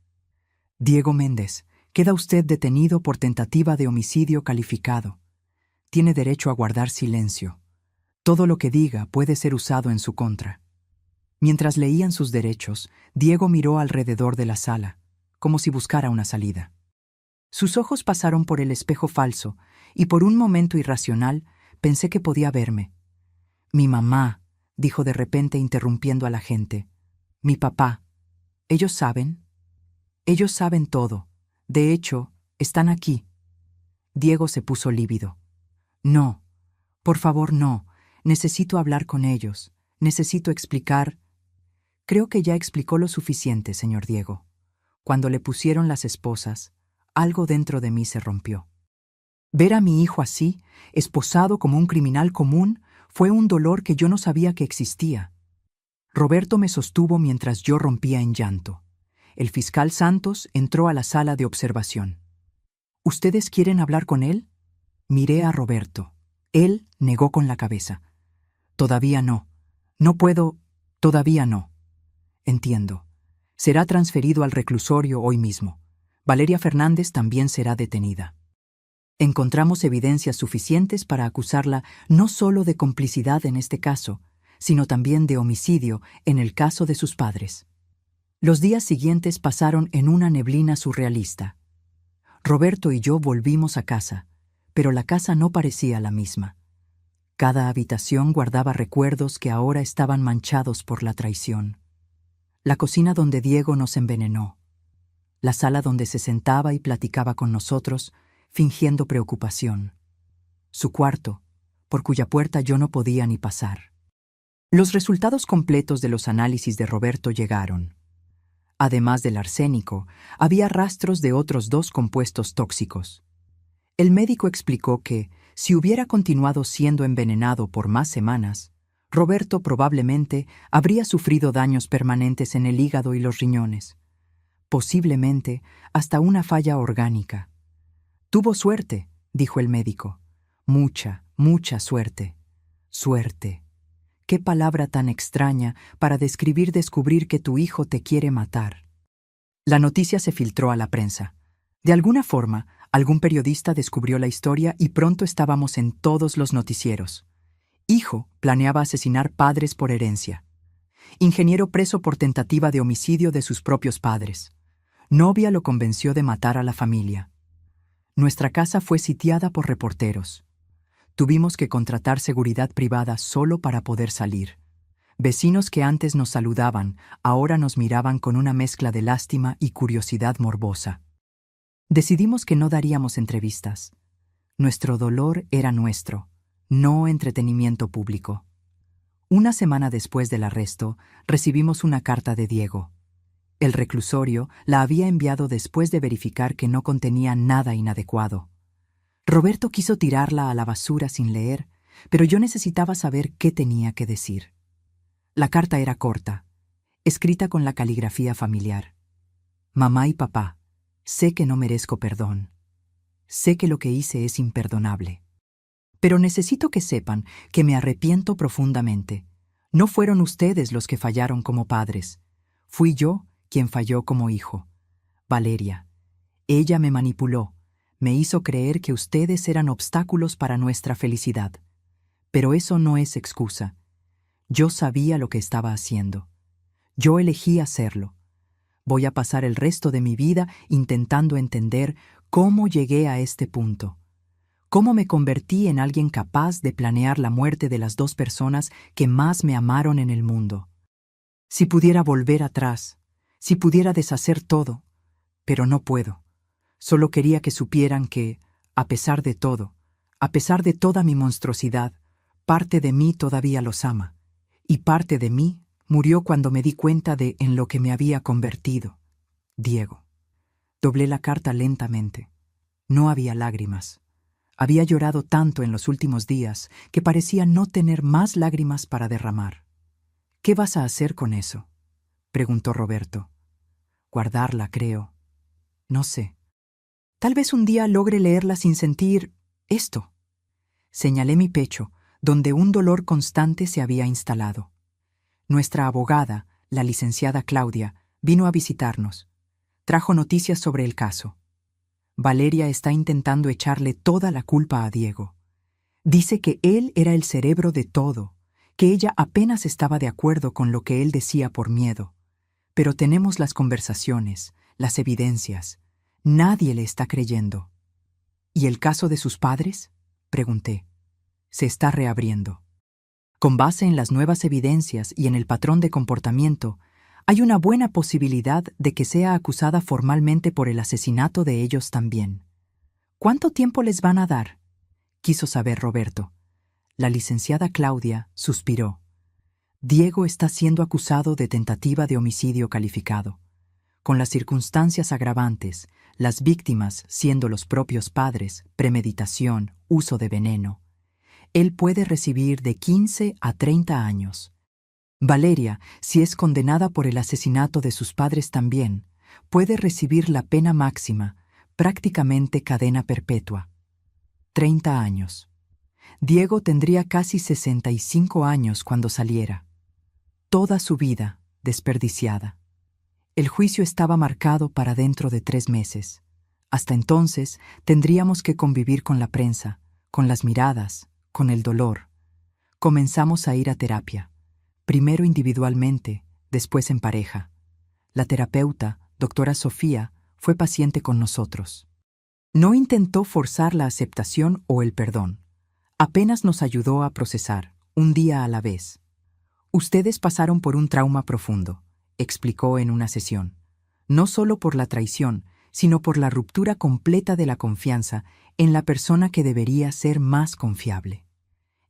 Diego Méndez, queda usted detenido por tentativa de homicidio calificado. Tiene derecho a guardar silencio. Todo lo que diga puede ser usado en su contra. Mientras leían sus derechos, Diego miró alrededor de la sala, como si buscara una salida. Sus ojos pasaron por el espejo falso, y por un momento irracional pensé que podía verme. Mi mamá, dijo de repente interrumpiendo a la gente. Mi papá. ¿Ellos saben? Ellos saben todo. De hecho, están aquí. Diego se puso lívido. No, por favor, no. Necesito hablar con ellos. Necesito explicar. Creo que ya explicó lo suficiente, señor Diego. Cuando le pusieron las esposas, algo dentro de mí se rompió. Ver a mi hijo así, esposado como un criminal común, fue un dolor que yo no sabía que existía. Roberto me sostuvo mientras yo rompía en llanto. El fiscal Santos entró a la sala de observación. ¿Ustedes quieren hablar con él? Miré a Roberto. Él negó con la cabeza. Todavía no. No puedo. Todavía no. Entiendo. Será transferido al reclusorio hoy mismo. Valeria Fernández también será detenida. Encontramos evidencias suficientes para acusarla no solo de complicidad en este caso, sino también de homicidio en el caso de sus padres. Los días siguientes pasaron en una neblina surrealista. Roberto y yo volvimos a casa, pero la casa no parecía la misma. Cada habitación guardaba recuerdos que ahora estaban manchados por la traición. La cocina donde Diego nos envenenó. La sala donde se sentaba y platicaba con nosotros, fingiendo preocupación. Su cuarto, por cuya puerta yo no podía ni pasar. Los resultados completos de los análisis de Roberto llegaron. Además del arsénico, había rastros de otros 2 compuestos tóxicos. El médico explicó que, si hubiera continuado siendo envenenado por más semanas, Roberto probablemente habría sufrido daños permanentes en el hígado y los riñones. Posiblemente hasta una falla orgánica. Tuvo suerte, dijo el médico. Mucha, mucha suerte. Suerte. Qué palabra tan extraña para descubrir que tu hijo te quiere matar. La noticia se filtró a la prensa. De alguna forma, algún periodista descubrió la historia y pronto estábamos en todos los noticieros. Hijo planeaba asesinar padres por herencia. Ingeniero preso por tentativa de homicidio de sus propios padres. Novia lo convenció de matar a la familia. Nuestra casa fue sitiada por reporteros. Tuvimos que contratar seguridad privada solo para poder salir. Vecinos que antes nos saludaban, ahora nos miraban con una mezcla de lástima y curiosidad morbosa. Decidimos que no daríamos entrevistas. Nuestro dolor era nuestro, no entretenimiento público. Una semana después del arresto, recibimos una carta de Diego. El reclusorio la había enviado después de verificar que no contenía nada inadecuado. Roberto quiso tirarla a la basura sin leer, pero yo necesitaba saber qué tenía que decir. La carta era corta, escrita con la caligrafía familiar. Mamá y papá, sé que no merezco perdón. Sé que lo que hice es imperdonable. Pero necesito que sepan que me arrepiento profundamente. No fueron ustedes los que fallaron como padres. Fui yo quien falló como hijo. Valeria. Ella me manipuló. Me hizo creer que ustedes eran obstáculos para nuestra felicidad. Pero eso no es excusa. Yo sabía lo que estaba haciendo. Yo elegí hacerlo. Voy a pasar el resto de mi vida intentando entender cómo llegué a este punto. cómo me convertí en alguien capaz de planear la muerte de las dos personas que más me amaron en el mundo. Si pudiera volver atrás, si pudiera deshacer todo, pero no puedo. Solo quería que supieran que, a pesar de todo, a pesar de toda mi monstruosidad, parte de mí todavía los ama, y parte de mí murió cuando me di cuenta de en lo que me había convertido. Diego. Doblé la carta lentamente. No había lágrimas. Había llorado tanto en los últimos días que parecía no tener más lágrimas para derramar. «¿Qué vas a hacer con eso?», preguntó Roberto. «Guardarla, creo. No sé. Tal vez un día logre leerla sin sentir esto». Señalé mi pecho, donde un dolor constante se había instalado. Nuestra abogada, la licenciada Claudia, vino a visitarnos. Trajo noticias sobre el caso. Valeria está intentando echarle toda la culpa a Diego. Dice que él era el cerebro de todo, que ella apenas estaba de acuerdo con lo que él decía por miedo. Pero tenemos las conversaciones, las evidencias. Nadie le está creyendo. ¿Y el caso de sus padres?, pregunté. Se está reabriendo. Con base en las nuevas evidencias y en el patrón de comportamiento, hay una buena posibilidad de que sea acusada formalmente por el asesinato de ellos también. ¿Cuánto tiempo les van a dar?, quiso saber Roberto. La licenciada Claudia suspiró. Diego está siendo acusado de tentativa de homicidio calificado. Con las circunstancias agravantes, las víctimas siendo los propios padres, premeditación, uso de veneno. Él puede recibir de 15 a 30 años. Valeria, si es condenada por el asesinato de sus padres también, puede recibir la pena máxima, prácticamente cadena perpetua. 30 años. Diego tendría casi 65 años cuando saliera. Toda su vida desperdiciada. El juicio estaba marcado para dentro de 3 meses. Hasta entonces tendríamos que convivir con la prensa, con las miradas, con el dolor. Comenzamos a ir a terapia. Primero individualmente, después en pareja. La terapeuta, doctora Sofía, fue paciente con nosotros. No intentó forzar la aceptación o el perdón. Apenas nos ayudó a procesar, un día a la vez. Ustedes pasaron por un trauma profundo, explicó en una sesión. No solo por la traición, sino por la ruptura completa de la confianza en la persona que debería ser más confiable.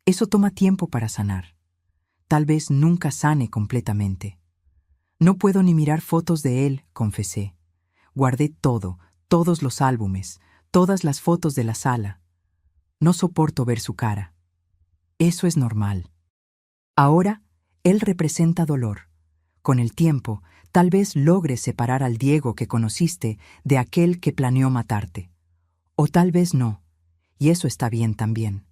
Eso toma tiempo para sanar. Tal vez nunca sane completamente. No puedo ni mirar fotos de él, confesé. Guardé todo, todos los álbumes, todas las fotos de la sala. No soporto ver su cara. Eso es normal. Ahora, él representa dolor. Con el tiempo, tal vez logres separar al Diego que conociste de aquel que planeó matarte. O tal vez no, y eso está bien también.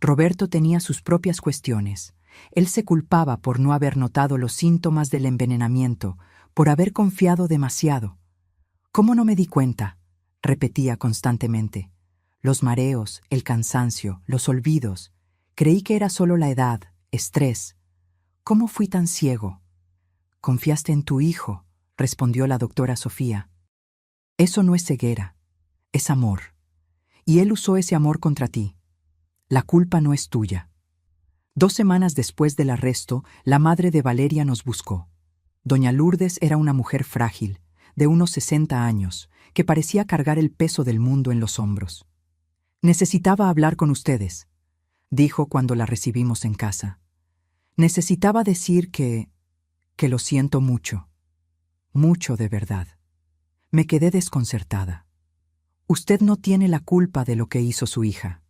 Roberto tenía sus propias cuestiones. Él se culpaba por no haber notado los síntomas del envenenamiento, por haber confiado demasiado. «¿Cómo no me di cuenta?», repetía constantemente. Los mareos, el cansancio, los olvidos. Creí que era solo la edad, estrés. ¿Cómo fui tan ciego? «Confiaste en tu hijo», respondió la doctora Sofía. «Eso no es ceguera, es amor. Y él usó ese amor contra ti. La culpa no es tuya». 2 semanas después del arresto, la madre de Valeria nos buscó. Doña Lourdes era una mujer frágil, de unos 60 años, que parecía cargar el peso del mundo en los hombros. «Necesitaba hablar con ustedes», dijo cuando la recibimos en casa. «Necesitaba decir que lo siento mucho. Mucho de verdad. Me quedé desconcertada. Usted no tiene la culpa de lo que hizo su hija».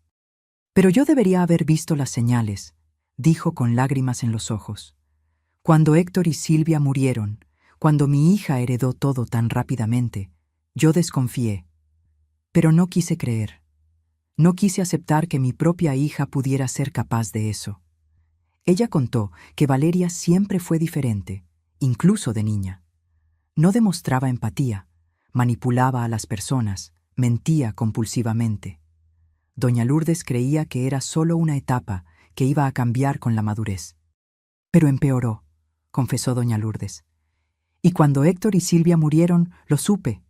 «Pero yo debería haber visto las señales», dijo con lágrimas en los ojos. «Cuando Héctor y Silvia murieron, cuando mi hija heredó todo tan rápidamente, yo desconfié. Pero no quise creer. No quise aceptar que mi propia hija pudiera ser capaz de eso». Ella contó que Valeria siempre fue diferente, incluso de niña. No demostraba empatía, manipulaba a las personas, mentía compulsivamente. Doña Lourdes creía que era solo una etapa que iba a cambiar con la madurez. «Pero empeoró», confesó doña Lourdes. «Y cuando Héctor y Silvia murieron, lo supe.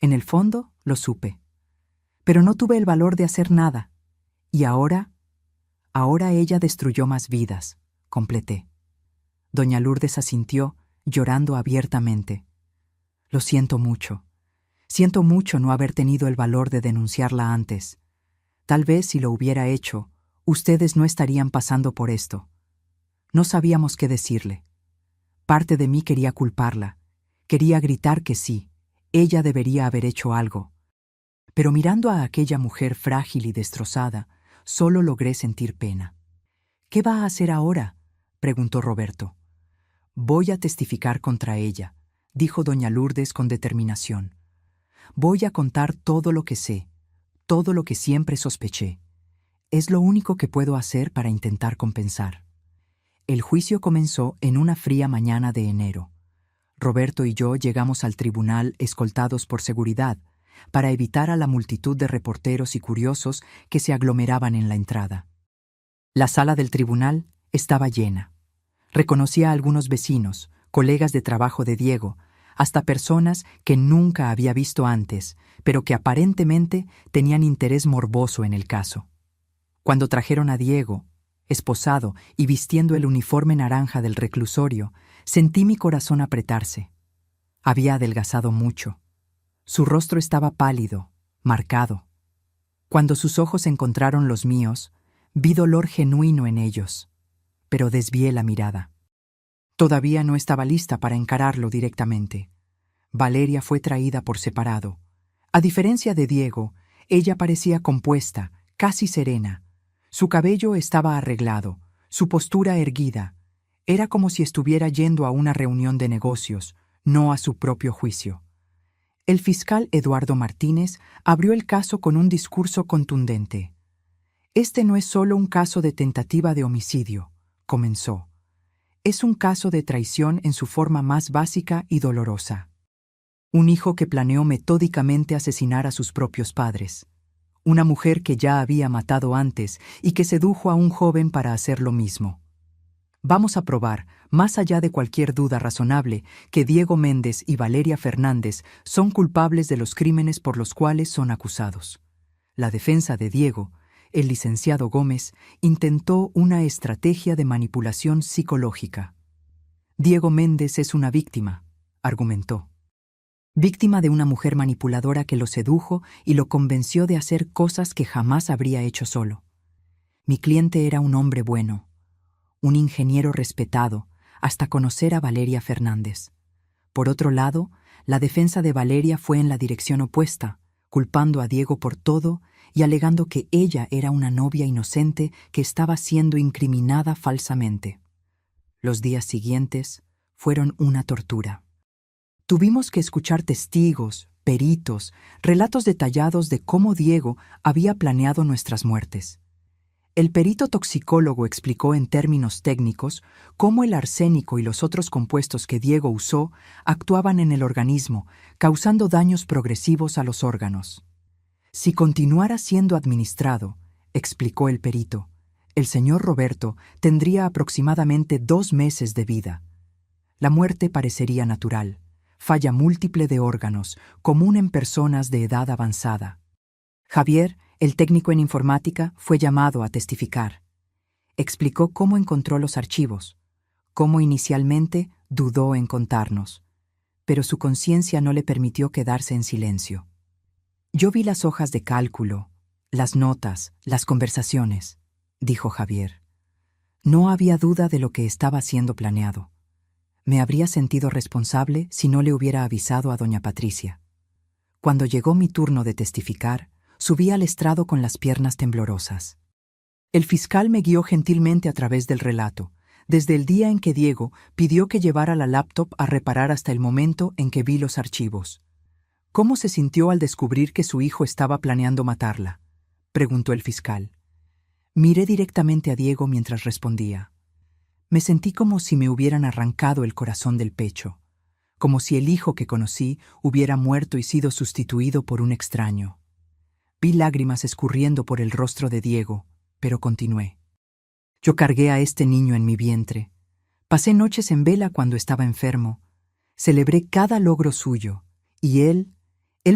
En el fondo, lo supe. pero no tuve el valor de hacer nada. Y ahora ella destruyó más vidas, completé. Doña Lourdes asintió, llorando abiertamente. Lo siento mucho. Siento mucho no haber tenido el valor de denunciarla antes. Tal vez si lo hubiera hecho, ustedes no estarían pasando por esto. No sabíamos qué decirle. Parte de mí quería culparla. Quería gritar que sí, ella debería haber hecho algo. Pero mirando a aquella mujer frágil y destrozada, solo logré sentir pena. ¿Qué va a hacer ahora?, preguntó Roberto. Voy a testificar contra ella, dijo doña Lourdes con determinación. Voy a contar todo lo que sé, todo lo que siempre sospeché. Es lo único que puedo hacer para intentar compensar. El juicio comenzó en una fría mañana de enero. Roberto y yo llegamos al tribunal escoltados por seguridad, para evitar a la multitud de reporteros y curiosos que se aglomeraban en la entrada. La sala del tribunal estaba llena. Reconocí a algunos vecinos, colegas de trabajo de Diego, hasta personas que nunca había visto antes, pero que aparentemente tenían interés morboso en el caso. Cuando trajeron a Diego, esposado y vistiendo el uniforme naranja del reclusorio, sentí mi corazón apretarse. Había adelgazado mucho. Su rostro estaba pálido, marcado. Cuando sus ojos encontraron los míos, vi dolor genuino en ellos, pero desvié la mirada. Todavía no estaba lista para encararlo directamente. Valeria fue traída por separado. A diferencia de Diego, ella parecía compuesta, casi serena. Su cabello estaba arreglado, su postura erguida. Era como si estuviera yendo a una reunión de negocios, no a su propio juicio. El fiscal Eduardo Martínez abrió el caso con un discurso contundente. Este no es solo un caso de tentativa de homicidio, comenzó. Es un caso de traición en su forma más básica y dolorosa. Un hijo que planeó metódicamente asesinar a sus propios padres. Una mujer que ya había matado antes y que sedujo a un joven para hacer lo mismo. Vamos a probar, más allá de cualquier duda razonable, que Diego Méndez y Valeria Fernández son culpables de los crímenes por los cuales son acusados. La defensa de Diego, el licenciado Gómez, intentó una estrategia de manipulación psicológica. Diego Méndez es una víctima, argumentó. Víctima de una mujer manipuladora que lo sedujo y lo convenció de hacer cosas que jamás habría hecho solo. Mi cliente era un hombre bueno, un ingeniero respetado, hasta conocer a Valeria Fernández. Por otro lado, la defensa de Valeria fue en la dirección opuesta, culpando a Diego por todo y alegando que ella era una novia inocente que estaba siendo incriminada falsamente. Los días siguientes fueron una tortura. Tuvimos que escuchar testigos, peritos, relatos detallados de cómo Diego había planeado nuestras muertes. El perito toxicólogo explicó en términos técnicos cómo el arsénico y los otros compuestos que Diego usó actuaban en el organismo, causando daños progresivos a los órganos. Si continuara siendo administrado, explicó el perito, el señor Roberto tendría aproximadamente 2 meses de vida. La muerte parecería natural, falla múltiple de órganos, común en personas de edad avanzada. Javier, el técnico en informática, fue llamado a testificar. Explicó cómo encontró los archivos, cómo inicialmente dudó en contarnos, pero su conciencia no le permitió quedarse en silencio. Yo vi las hojas de cálculo, las notas, las conversaciones, dijo Javier. No había duda de lo que estaba siendo planeado. Me habría sentido responsable si no le hubiera avisado a doña Patricia. Cuando llegó mi turno de testificar, subí al estrado con las piernas temblorosas. El fiscal me guió gentilmente a través del relato, desde el día en que Diego pidió que llevara la laptop a reparar hasta el momento en que vi los archivos. ¿Cómo se sintió al descubrir que su hijo estaba planeando matarla?, preguntó el fiscal. Miré directamente a Diego mientras respondía. Me sentí como si me hubieran arrancado el corazón del pecho, como si el hijo que conocí hubiera muerto y sido sustituido por un extraño. Vi lágrimas escurriendo por el rostro de Diego, pero continué. Yo cargué a este niño en mi vientre. Pasé noches en vela cuando estaba enfermo. Celebré cada logro suyo, y él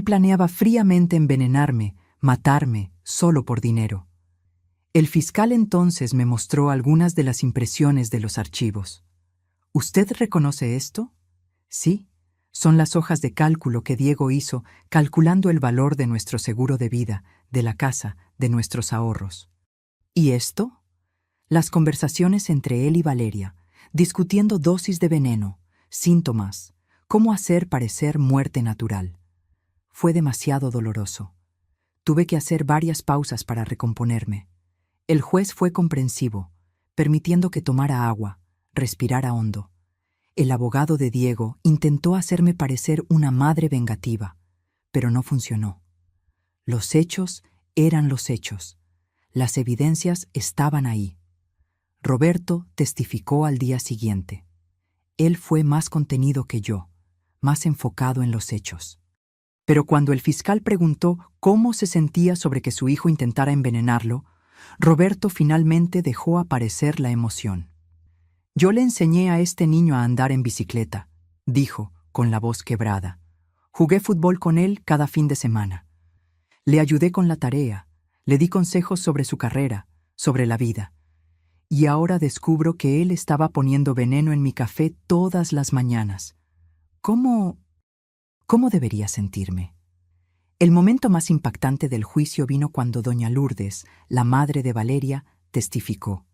planeaba fríamente envenenarme matarme solo por dinero. El fiscal entonces me mostró algunas de las impresiones de los archivos. ¿Usted reconoce esto? Sí, son las hojas de cálculo que Diego hizo calculando el valor de nuestro seguro de vida, de la casa, de nuestros ahorros. ¿Y esto? Las conversaciones entre él y Valeria, discutiendo dosis de veneno, síntomas, cómo hacer parecer muerte natural. Fue demasiado doloroso. Tuve que hacer varias pausas para recomponerme. El juez fue comprensivo, permitiendo que tomara agua, respirara hondo. El abogado de Diego intentó hacerme parecer una madre vengativa, pero no funcionó. Los hechos eran los hechos. Las evidencias estaban ahí. Roberto testificó al día siguiente. Él fue más contenido que yo, más enfocado en los hechos. Pero cuando el fiscal preguntó cómo se sentía sobre que su hijo intentara envenenarlo, Roberto finalmente dejó aparecer la emoción. «Yo le enseñé a este niño a andar en bicicleta», dijo, con la voz quebrada. «Jugué fútbol con él cada fin de semana. Le ayudé con la tarea, le di consejos sobre su carrera, sobre la vida. Y ahora descubro que él estaba poniendo veneno en mi café todas las mañanas. ¿Cómo debería sentirme?» El momento más impactante del juicio vino cuando doña Lourdes, la madre de Valeria, testificó.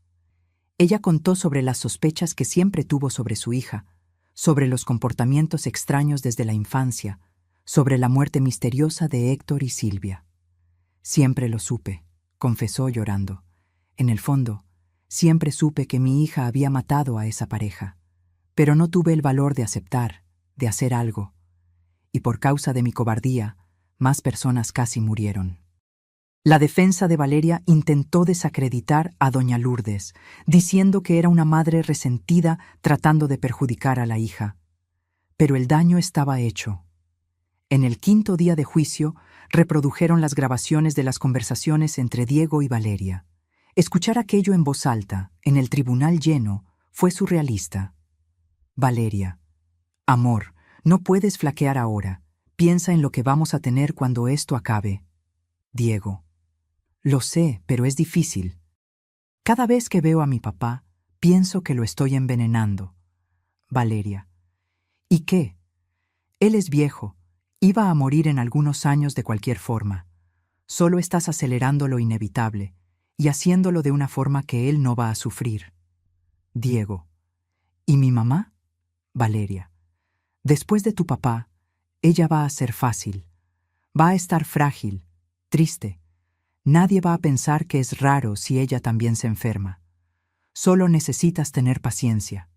Ella contó sobre las sospechas que siempre tuvo sobre su hija, sobre los comportamientos extraños desde la infancia, sobre la muerte misteriosa de Héctor y Silvia. «Siempre lo supe», confesó llorando. «En el fondo, siempre supe que mi hija había matado a esa pareja, pero no tuve el valor de aceptar, de hacer algo. Y por causa de mi cobardía, más personas casi murieron». La defensa de Valeria intentó desacreditar a doña Lourdes, diciendo que era una madre resentida tratando de perjudicar a la hija. Pero el daño estaba hecho. En el 5º día de juicio, reprodujeron las grabaciones de las conversaciones entre Diego y Valeria. Escuchar aquello en voz alta, en el tribunal lleno, fue surrealista. «Valeria, amor, no puedes flaquear ahora. Piensa en lo que vamos a tener cuando esto acabe». Diego: «Lo sé, pero es difícil. Cada vez que veo a mi papá, pienso que lo estoy envenenando». Valeria: «¿Y qué? Él es viejo. Iba a morir en algunos años de cualquier forma. Solo estás acelerando lo inevitable y haciéndolo de una forma que él no va a sufrir». Diego: «¿Y mi mamá?» Valeria: «Después de tu papá, ella va a ser fácil. Va a estar frágil, triste. Nadie va a pensar que es raro si ella también se enferma. Solo necesitas tener paciencia».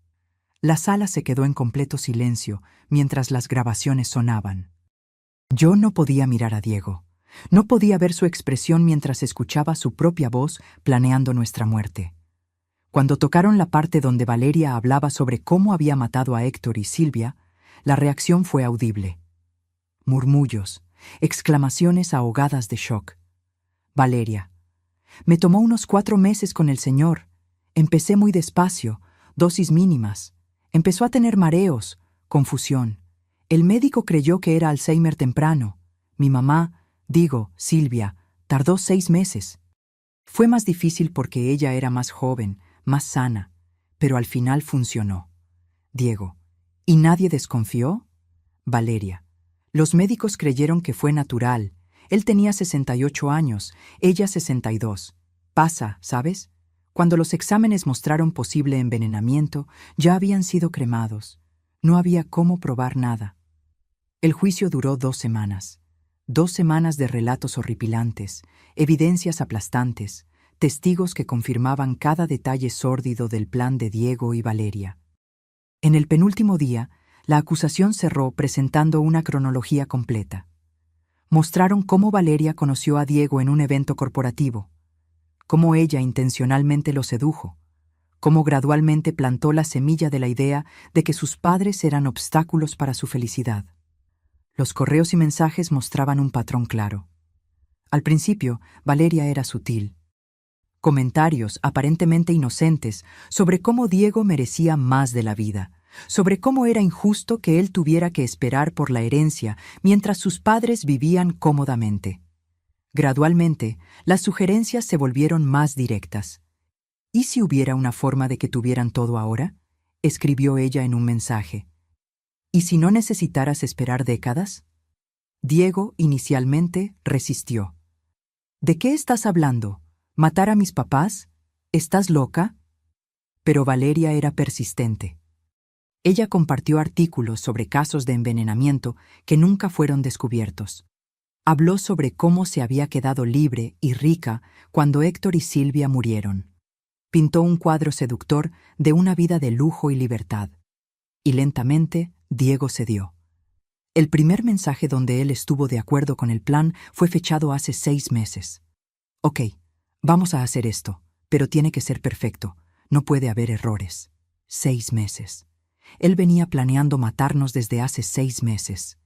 La sala se quedó en completo silencio mientras las grabaciones sonaban. Yo no podía mirar a Diego. No podía ver su expresión mientras escuchaba su propia voz planeando nuestra muerte. Cuando tocaron la parte donde Valeria hablaba sobre cómo había matado a Héctor y Silvia, la reacción fue audible. Murmullos, exclamaciones ahogadas de shock. Valeria: «Me tomó unos 4 meses con el señor. Empecé muy despacio, dosis mínimas. Empezó a tener mareos, confusión. El médico creyó que era Alzheimer temprano. Mi mamá, Silvia, tardó 6 meses. Fue más difícil porque ella era más joven, más sana, pero al final funcionó». Diego: «¿Y nadie desconfió?» Valeria: «Los médicos creyeron que fue natural. Él tenía 68 años, ella 62. Pasa, ¿sabes? Cuando los exámenes mostraron posible envenenamiento, ya habían sido cremados. No había cómo probar nada». El juicio duró 2 semanas. 2 semanas de relatos horripilantes, evidencias aplastantes, testigos que confirmaban cada detalle sórdido del plan de Diego y Valeria. En el penúltimo día, la acusación cerró presentando una cronología completa. Mostraron cómo Valeria conoció a Diego en un evento corporativo, cómo ella intencionalmente lo sedujo, cómo gradualmente plantó la semilla de la idea de que sus padres eran obstáculos para su felicidad. Los correos y mensajes mostraban un patrón claro. Al principio, Valeria era sutil. Comentarios aparentemente inocentes sobre cómo Diego merecía más de la vida, sobre cómo era injusto que él tuviera que esperar por la herencia mientras sus padres vivían cómodamente. Gradualmente, las sugerencias se volvieron más directas. ¿Y si hubiera una forma de que tuvieran todo ahora?, escribió ella en un mensaje. ¿Y si no necesitaras esperar décadas? Diego inicialmente resistió. ¿De qué estás hablando? ¿Matar a mis papás? ¿Estás loca? Pero Valeria era persistente. Ella compartió artículos sobre casos de envenenamiento que nunca fueron descubiertos. Habló sobre cómo se había quedado libre y rica cuando Héctor y Silvia murieron. Pintó un cuadro seductor de una vida de lujo y libertad. Y lentamente, Diego cedió. El primer mensaje donde él estuvo de acuerdo con el plan fue fechado hace 6 meses. Ok, vamos a hacer esto, pero tiene que ser perfecto. No puede haber errores. 6 meses. Él venía planeando matarnos desde hace 6 meses.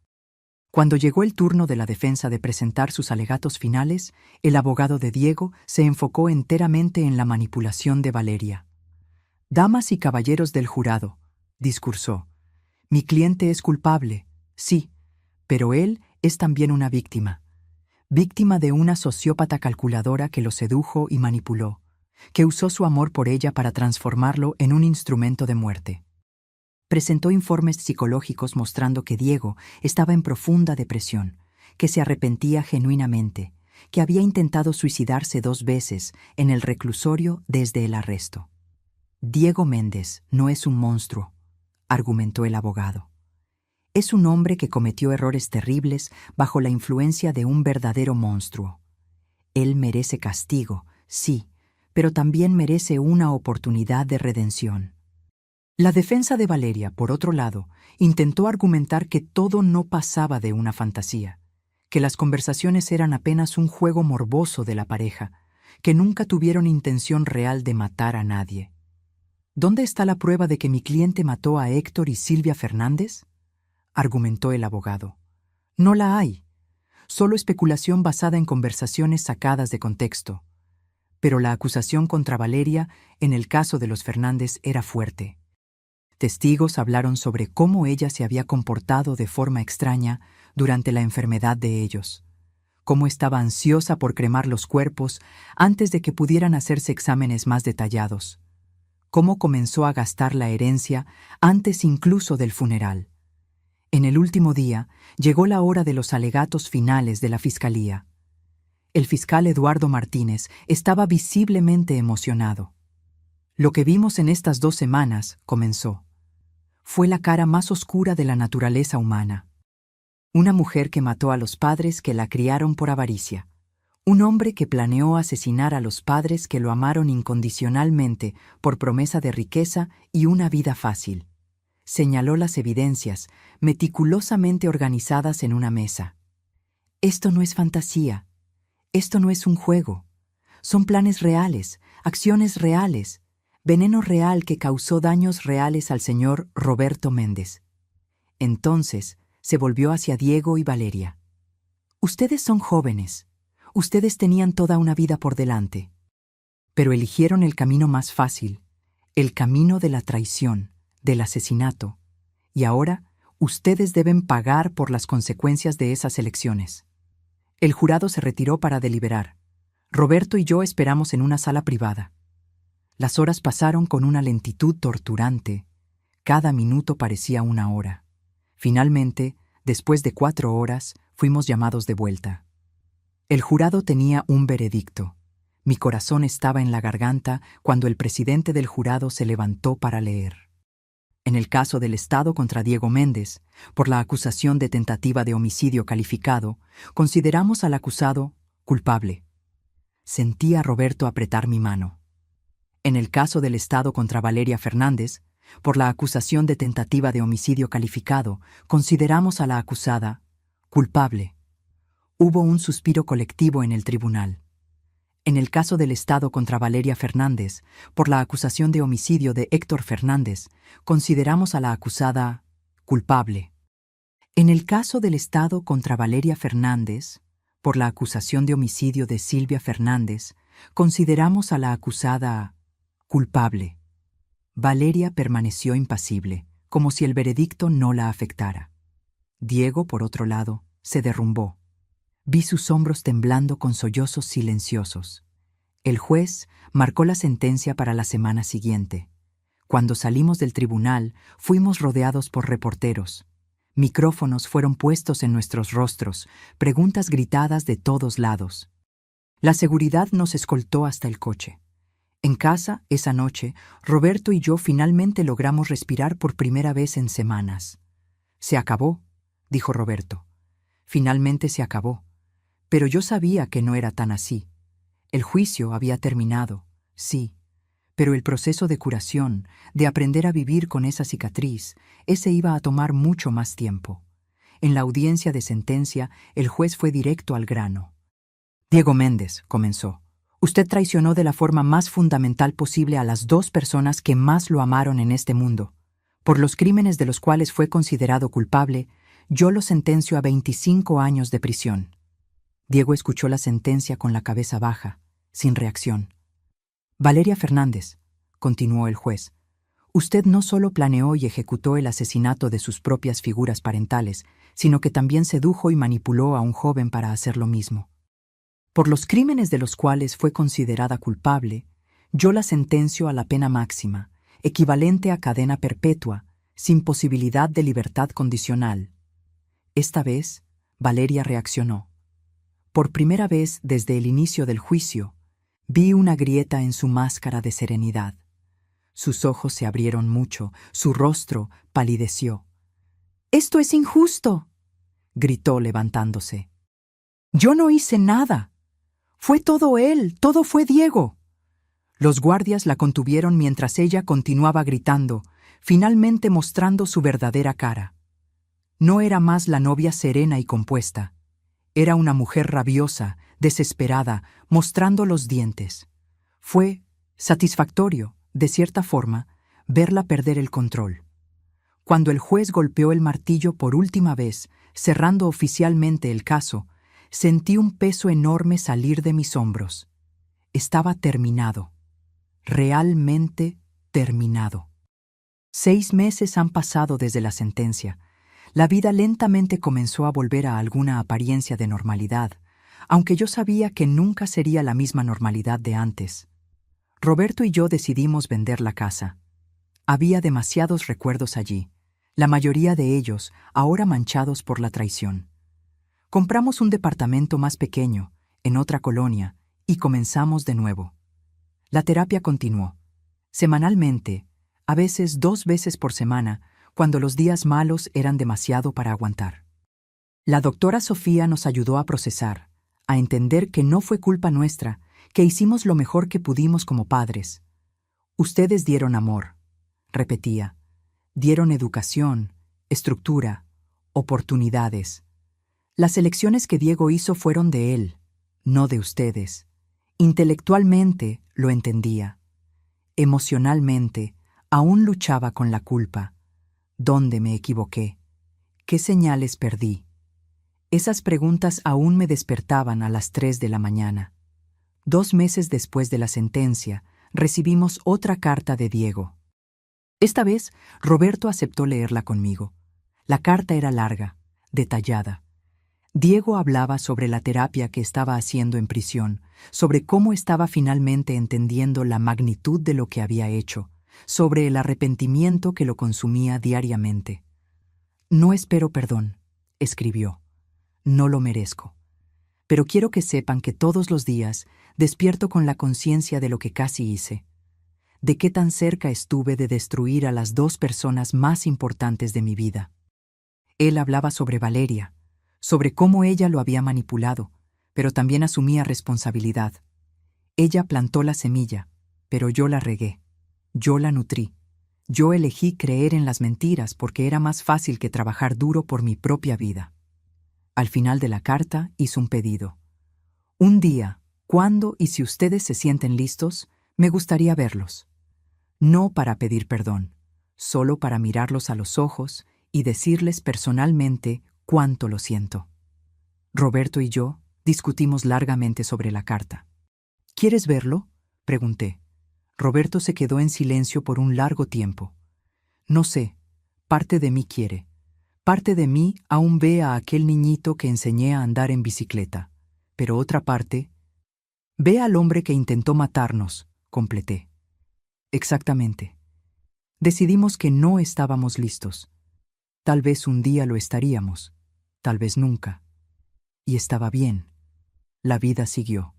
Cuando llegó el turno de la defensa de presentar sus alegatos finales, el abogado de Diego se enfocó enteramente en la manipulación de Valeria. «Damas y caballeros del jurado», discursó, «mi cliente es culpable, sí, pero él es también una víctima. Víctima de una sociópata calculadora que lo sedujo y manipuló, que usó su amor por ella para transformarlo en un instrumento de muerte». Presentó informes psicológicos mostrando que Diego estaba en profunda depresión, que se arrepentía genuinamente, que había intentado suicidarse 2 veces en el reclusorio desde el arresto. «Diego Méndez no es un monstruo», argumentó el abogado. «Es un hombre que cometió errores terribles bajo la influencia de un verdadero monstruo. Él merece castigo, sí, pero también merece una oportunidad de redención». La defensa de Valeria, por otro lado, intentó argumentar que todo no pasaba de una fantasía, que las conversaciones eran apenas un juego morboso de la pareja, que nunca tuvieron intención real de matar a nadie. «¿Dónde está la prueba de que mi cliente mató a Héctor y Silvia Fernández?», argumentó el abogado. «No la hay. Solo especulación basada en conversaciones sacadas de contexto. Pero la acusación contra Valeria en el caso de los Fernández era fuerte. Testigos hablaron sobre cómo ella se había comportado de forma extraña durante la enfermedad de ellos, cómo estaba ansiosa por cremar los cuerpos antes de que pudieran hacerse exámenes más detallados, cómo comenzó a gastar la herencia antes incluso del funeral. En el último día llegó la hora de los alegatos finales de la Fiscalía. El fiscal Eduardo Martínez estaba visiblemente emocionado. «Lo que vimos en estas 2 semanas», comenzó, «fue la cara más oscura de la naturaleza humana. Una mujer que mató a los padres que la criaron por avaricia. Un hombre que planeó asesinar a los padres que lo amaron incondicionalmente por promesa de riqueza y una vida fácil. Señaló las evidencias, meticulosamente organizadas en una mesa. Esto no es fantasía. Esto no es un juego. Son planes reales, acciones reales, veneno real que causó daños reales al señor Roberto Méndez». Entonces se volvió hacia Diego y Valeria. «Ustedes son jóvenes. Ustedes tenían toda una vida por delante. Pero eligieron el camino más fácil, el camino de la traición, del asesinato. Y ahora ustedes deben pagar por las consecuencias de esas elecciones». El jurado se retiró para deliberar. Roberto y yo esperamos en una sala privada. Las horas pasaron con una lentitud torturante. Cada minuto parecía una hora. Finalmente, después de 4 horas, fuimos llamados de vuelta. El jurado tenía un veredicto. Mi corazón estaba en la garganta cuando el presidente del jurado se levantó para leer. En el caso del Estado contra Diego Méndez, por la acusación de tentativa de homicidio calificado, consideramos al acusado culpable. Sentí a Roberto apretar mi mano. En el caso del Estado contra Valeria Fernández, por la acusación de tentativa de homicidio calificado, consideramos a la acusada culpable. Hubo un suspiro colectivo en el tribunal. En el caso del Estado contra Valeria Fernández, por la acusación de homicidio de Héctor Fernández, consideramos a la acusada culpable. En el caso del Estado contra Valeria Fernández, por la acusación de homicidio de Silvia Fernández, consideramos a la acusada culpable. Valeria permaneció impasible, como si el veredicto no la afectara. Diego, por otro lado, se derrumbó. Vi sus hombros temblando con sollozos silenciosos. El juez marcó la sentencia para la semana siguiente. Cuando salimos del tribunal, fuimos rodeados por reporteros. Micrófonos fueron puestos en nuestros rostros, preguntas gritadas de todos lados. La seguridad nos escoltó hasta el coche. En casa, esa noche, Roberto y yo finalmente logramos respirar por primera vez en semanas. «Se acabó», dijo Roberto. «Finalmente se acabó». Pero yo sabía que no era tan así. El juicio había terminado, sí, pero el proceso de curación, de aprender a vivir con esa cicatriz, ese iba a tomar mucho más tiempo. En la audiencia de sentencia, el juez fue directo al grano. «Diego Méndez», comenzó, «usted traicionó de la forma más fundamental posible a las dos personas que más lo amaron en este mundo. Por los crímenes de los cuales fue considerado culpable, yo lo sentencio a 25 años de prisión». Diego escuchó la sentencia con la cabeza baja, sin reacción. «Valeria Fernández», continuó el juez, «usted no solo planeó y ejecutó el asesinato de sus propias figuras parentales, sino que también sedujo y manipuló a un joven para hacer lo mismo. Por los crímenes de los cuales fue considerada culpable, yo la sentencio a la pena máxima, equivalente a cadena perpetua, sin posibilidad de libertad condicional». Esta vez, Valeria reaccionó. Por primera vez desde el inicio del juicio, vi una grieta en su máscara de serenidad. Sus ojos se abrieron mucho, su rostro palideció. «¡Esto es injusto!», gritó levantándose. «Yo no hice nada. Fue todo él, todo fue Diego». Los guardias la contuvieron mientras ella continuaba gritando, finalmente mostrando su verdadera cara. No era más la novia serena y compuesta. Era una mujer rabiosa, desesperada, mostrando los dientes. Fue satisfactorio, de cierta forma, verla perder el control. Cuando el juez golpeó el martillo por última vez, cerrando oficialmente el caso, sentí un peso enorme salir de mis hombros. Estaba terminado. Realmente terminado. 6 meses han pasado desde la sentencia. La vida lentamente comenzó a volver a alguna apariencia de normalidad, aunque yo sabía que nunca sería la misma normalidad de antes. Roberto y yo decidimos vender la casa. Había demasiados recuerdos allí, la mayoría de ellos ahora manchados por la traición. Compramos un departamento más pequeño, en otra colonia, y comenzamos de nuevo. La terapia continuó. Semanalmente, a veces 2 veces por semana, cuando los días malos eran demasiado para aguantar. La doctora Sofía nos ayudó a procesar, a entender que no fue culpa nuestra, que hicimos lo mejor que pudimos como padres. «Ustedes dieron amor», repetía. «Dieron educación, estructura, oportunidades. Las elecciones que Diego hizo fueron de él, no de ustedes. Intelectualmente lo entendía. Emocionalmente, aún luchaba con la culpa. ¿Dónde me equivoqué? ¿Qué señales perdí?». Esas preguntas aún me despertaban a las 3 de la mañana. 2 meses después de la sentencia, recibimos otra carta de Diego. Esta vez, Roberto aceptó leerla conmigo. La carta era larga, detallada. Diego hablaba sobre la terapia que estaba haciendo en prisión, sobre cómo estaba finalmente entendiendo la magnitud de lo que había hecho, sobre el arrepentimiento que lo consumía diariamente. «No espero perdón», escribió. «No lo merezco. Pero quiero que sepan que todos los días despierto con la conciencia de lo que casi hice, de qué tan cerca estuve de destruir a las 2 personas más importantes de mi vida». Él hablaba sobre Valeria, sobre cómo ella lo había manipulado, pero también asumía responsabilidad. Ella plantó la semilla, pero yo la regué. Yo la nutrí. Yo elegí creer en las mentiras porque era más fácil que trabajar duro por mi propia vida. Al final de la carta hizo un pedido. «Un día, cuando y si ustedes se sienten listos, me gustaría verlos. No para pedir perdón, solo para mirarlos a los ojos y decirles personalmente cuánto lo siento». Roberto y yo discutimos largamente sobre la carta. «¿Quieres verlo?», pregunté. Roberto se quedó en silencio por un largo tiempo. «No sé, parte de mí quiere, Parte de mí aún ve a aquel niñito que enseñé a andar en bicicleta, pero otra parte ve al hombre que intentó matarnos, completé. Exactamente. Decidimos que no estábamos listos. Tal vez un día lo estaríamos, tal vez nunca. Y estaba bien. La vida siguió.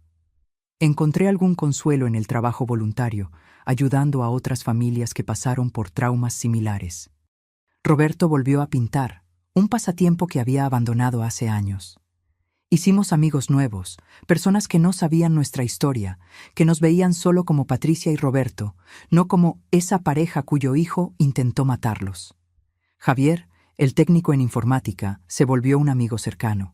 Encontré algún consuelo en el trabajo voluntario, ayudando a otras familias que pasaron por traumas similares. Roberto volvió a pintar, un pasatiempo que había abandonado hace años. Hicimos amigos nuevos, personas que no sabían nuestra historia, que nos veían solo como Patricia y Roberto, no como esa pareja cuyo hijo intentó matarlos. Javier, el técnico en informática, se volvió un amigo cercano.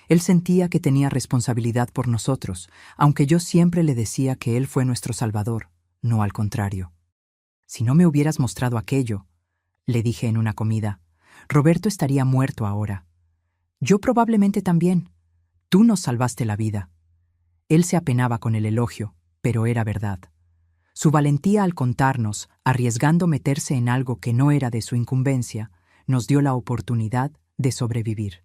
Él sentía que tenía responsabilidad por nosotros, aunque yo siempre le decía que él fue nuestro salvador, no al contrario. Si no me hubieras mostrado aquello, le dije en una comida, Roberto estaría muerto ahora. Yo probablemente también. Tú nos salvaste la vida. Él se apenaba con el elogio, pero era verdad. Su valentía al contarnos, arriesgando meterse en algo que no era de su incumbencia, nos dio la oportunidad de sobrevivir.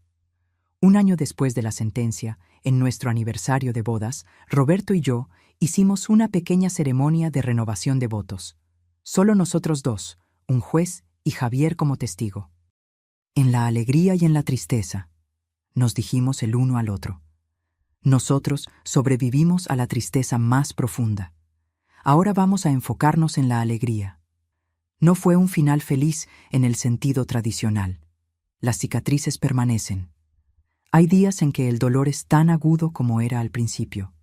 Un año después de la sentencia, en nuestro aniversario de bodas, Roberto y yo hicimos una pequeña ceremonia de renovación de votos. Solo nosotros dos, un juez y Javier como testigo. En la alegría y en la tristeza, nos dijimos el uno al otro. Nosotros sobrevivimos a la tristeza más profunda. Ahora vamos a enfocarnos en la alegría. No fue un final feliz en el sentido tradicional. Las cicatrices permanecen. Hay días en que el dolor es tan agudo como era al principio.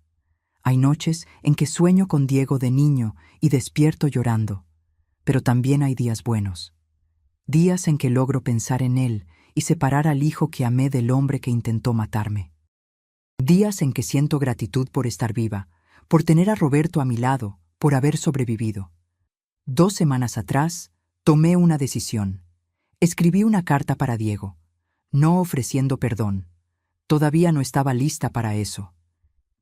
Hay noches en que sueño con Diego de niño y despierto llorando. Pero también hay días buenos. Días en que logro pensar en él y separar al hijo que amé del hombre que intentó matarme. Días en que siento gratitud por estar viva, por tener a Roberto a mi lado, por haber sobrevivido. 2 semanas atrás, tomé una decisión. Escribí una carta para Diego, no ofreciendo perdón. Todavía no estaba lista para eso.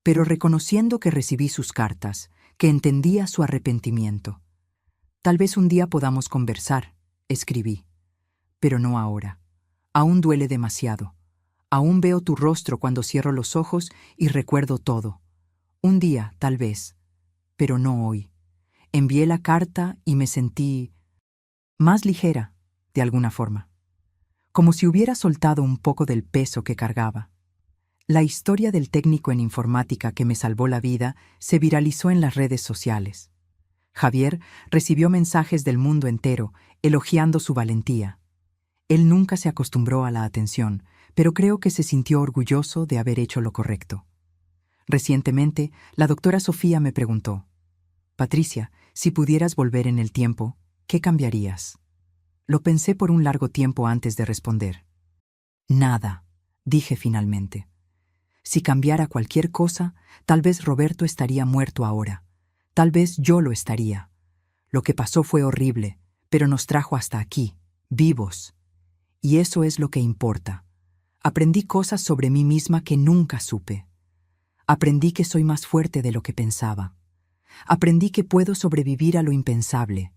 Pero reconociendo que recibí sus cartas, que entendía su arrepentimiento. Tal vez un día podamos conversar, escribí. Pero no ahora. Aún duele demasiado. Aún veo tu rostro cuando cierro los ojos y recuerdo todo. Un día, tal vez. Pero no hoy. Envié la carta y me sentí más ligera, de alguna forma. Como si hubiera soltado un poco del peso que cargaba. La historia del técnico en informática que me salvó la vida se viralizó en las redes sociales. Javier recibió mensajes del mundo entero elogiando su valentía. Él nunca se acostumbró a la atención, pero creo que se sintió orgulloso de haber hecho lo correcto. Recientemente, la doctora Sofía me preguntó, Patricia, si pudieras volver en el tiempo, ¿qué cambiarías? Lo pensé por un largo tiempo antes de responder. Nada, dije finalmente. Si cambiara cualquier cosa, tal vez Roberto estaría muerto ahora. Tal vez yo lo estaría. Lo que pasó fue horrible, pero nos trajo hasta aquí, vivos. Y eso es lo que importa. Aprendí cosas sobre mí misma que nunca supe. Aprendí que soy más fuerte de lo que pensaba. Aprendí que puedo sobrevivir a lo impensable.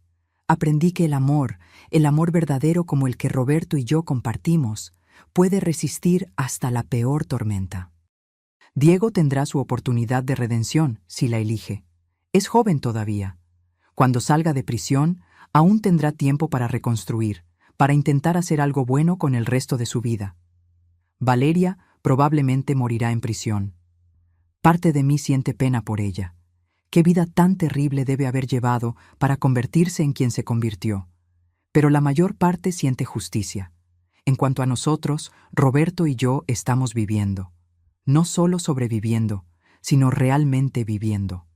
Aprendí que el amor verdadero como el que Roberto y yo compartimos, puede resistir hasta la peor tormenta. Diego tendrá su oportunidad de redención, si la elige. Es joven todavía. Cuando salga de prisión, aún tendrá tiempo para reconstruir, para intentar hacer algo bueno con el resto de su vida. Valeria probablemente morirá en prisión. Parte de mí siente pena por ella. Qué vida tan terrible debe haber llevado para convertirse en quien se convirtió. Pero la mayor parte siente justicia. En cuanto a nosotros, Roberto y yo estamos viviendo. No solo sobreviviendo, sino realmente viviendo.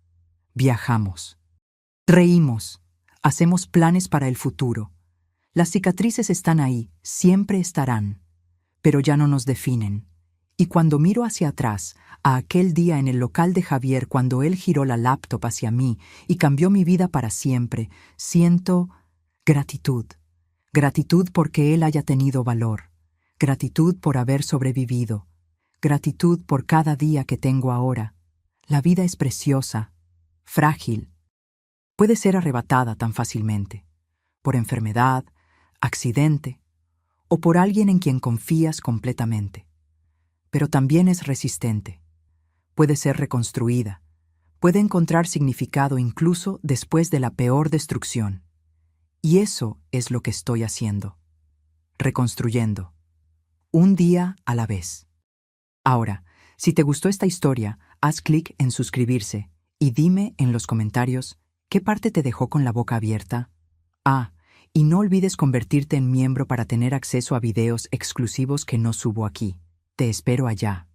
Viajamos. Reímos. Hacemos planes para el futuro. Las cicatrices están ahí, siempre estarán, pero ya no nos definen. Y cuando miro hacia atrás, a aquel día en el local de Javier cuando él giró la laptop hacia mí y cambió mi vida para siempre, siento gratitud. Gratitud porque él haya tenido valor. Gratitud por haber sobrevivido. Gratitud por cada día que tengo ahora. La vida es preciosa, frágil. Puede ser arrebatada tan fácilmente, por enfermedad, accidente, o por alguien en quien confías completamente. Pero también es resistente. Puede ser reconstruida. Puede encontrar significado incluso después de la peor destrucción. Y eso es lo que estoy haciendo. Reconstruyendo. Un día a la vez. Ahora, si te gustó esta historia, haz clic en suscribirse y dime en los comentarios qué parte te dejó con la boca abierta. Y no olvides convertirte en miembro para tener acceso a videos exclusivos que no subo aquí. Te espero allá.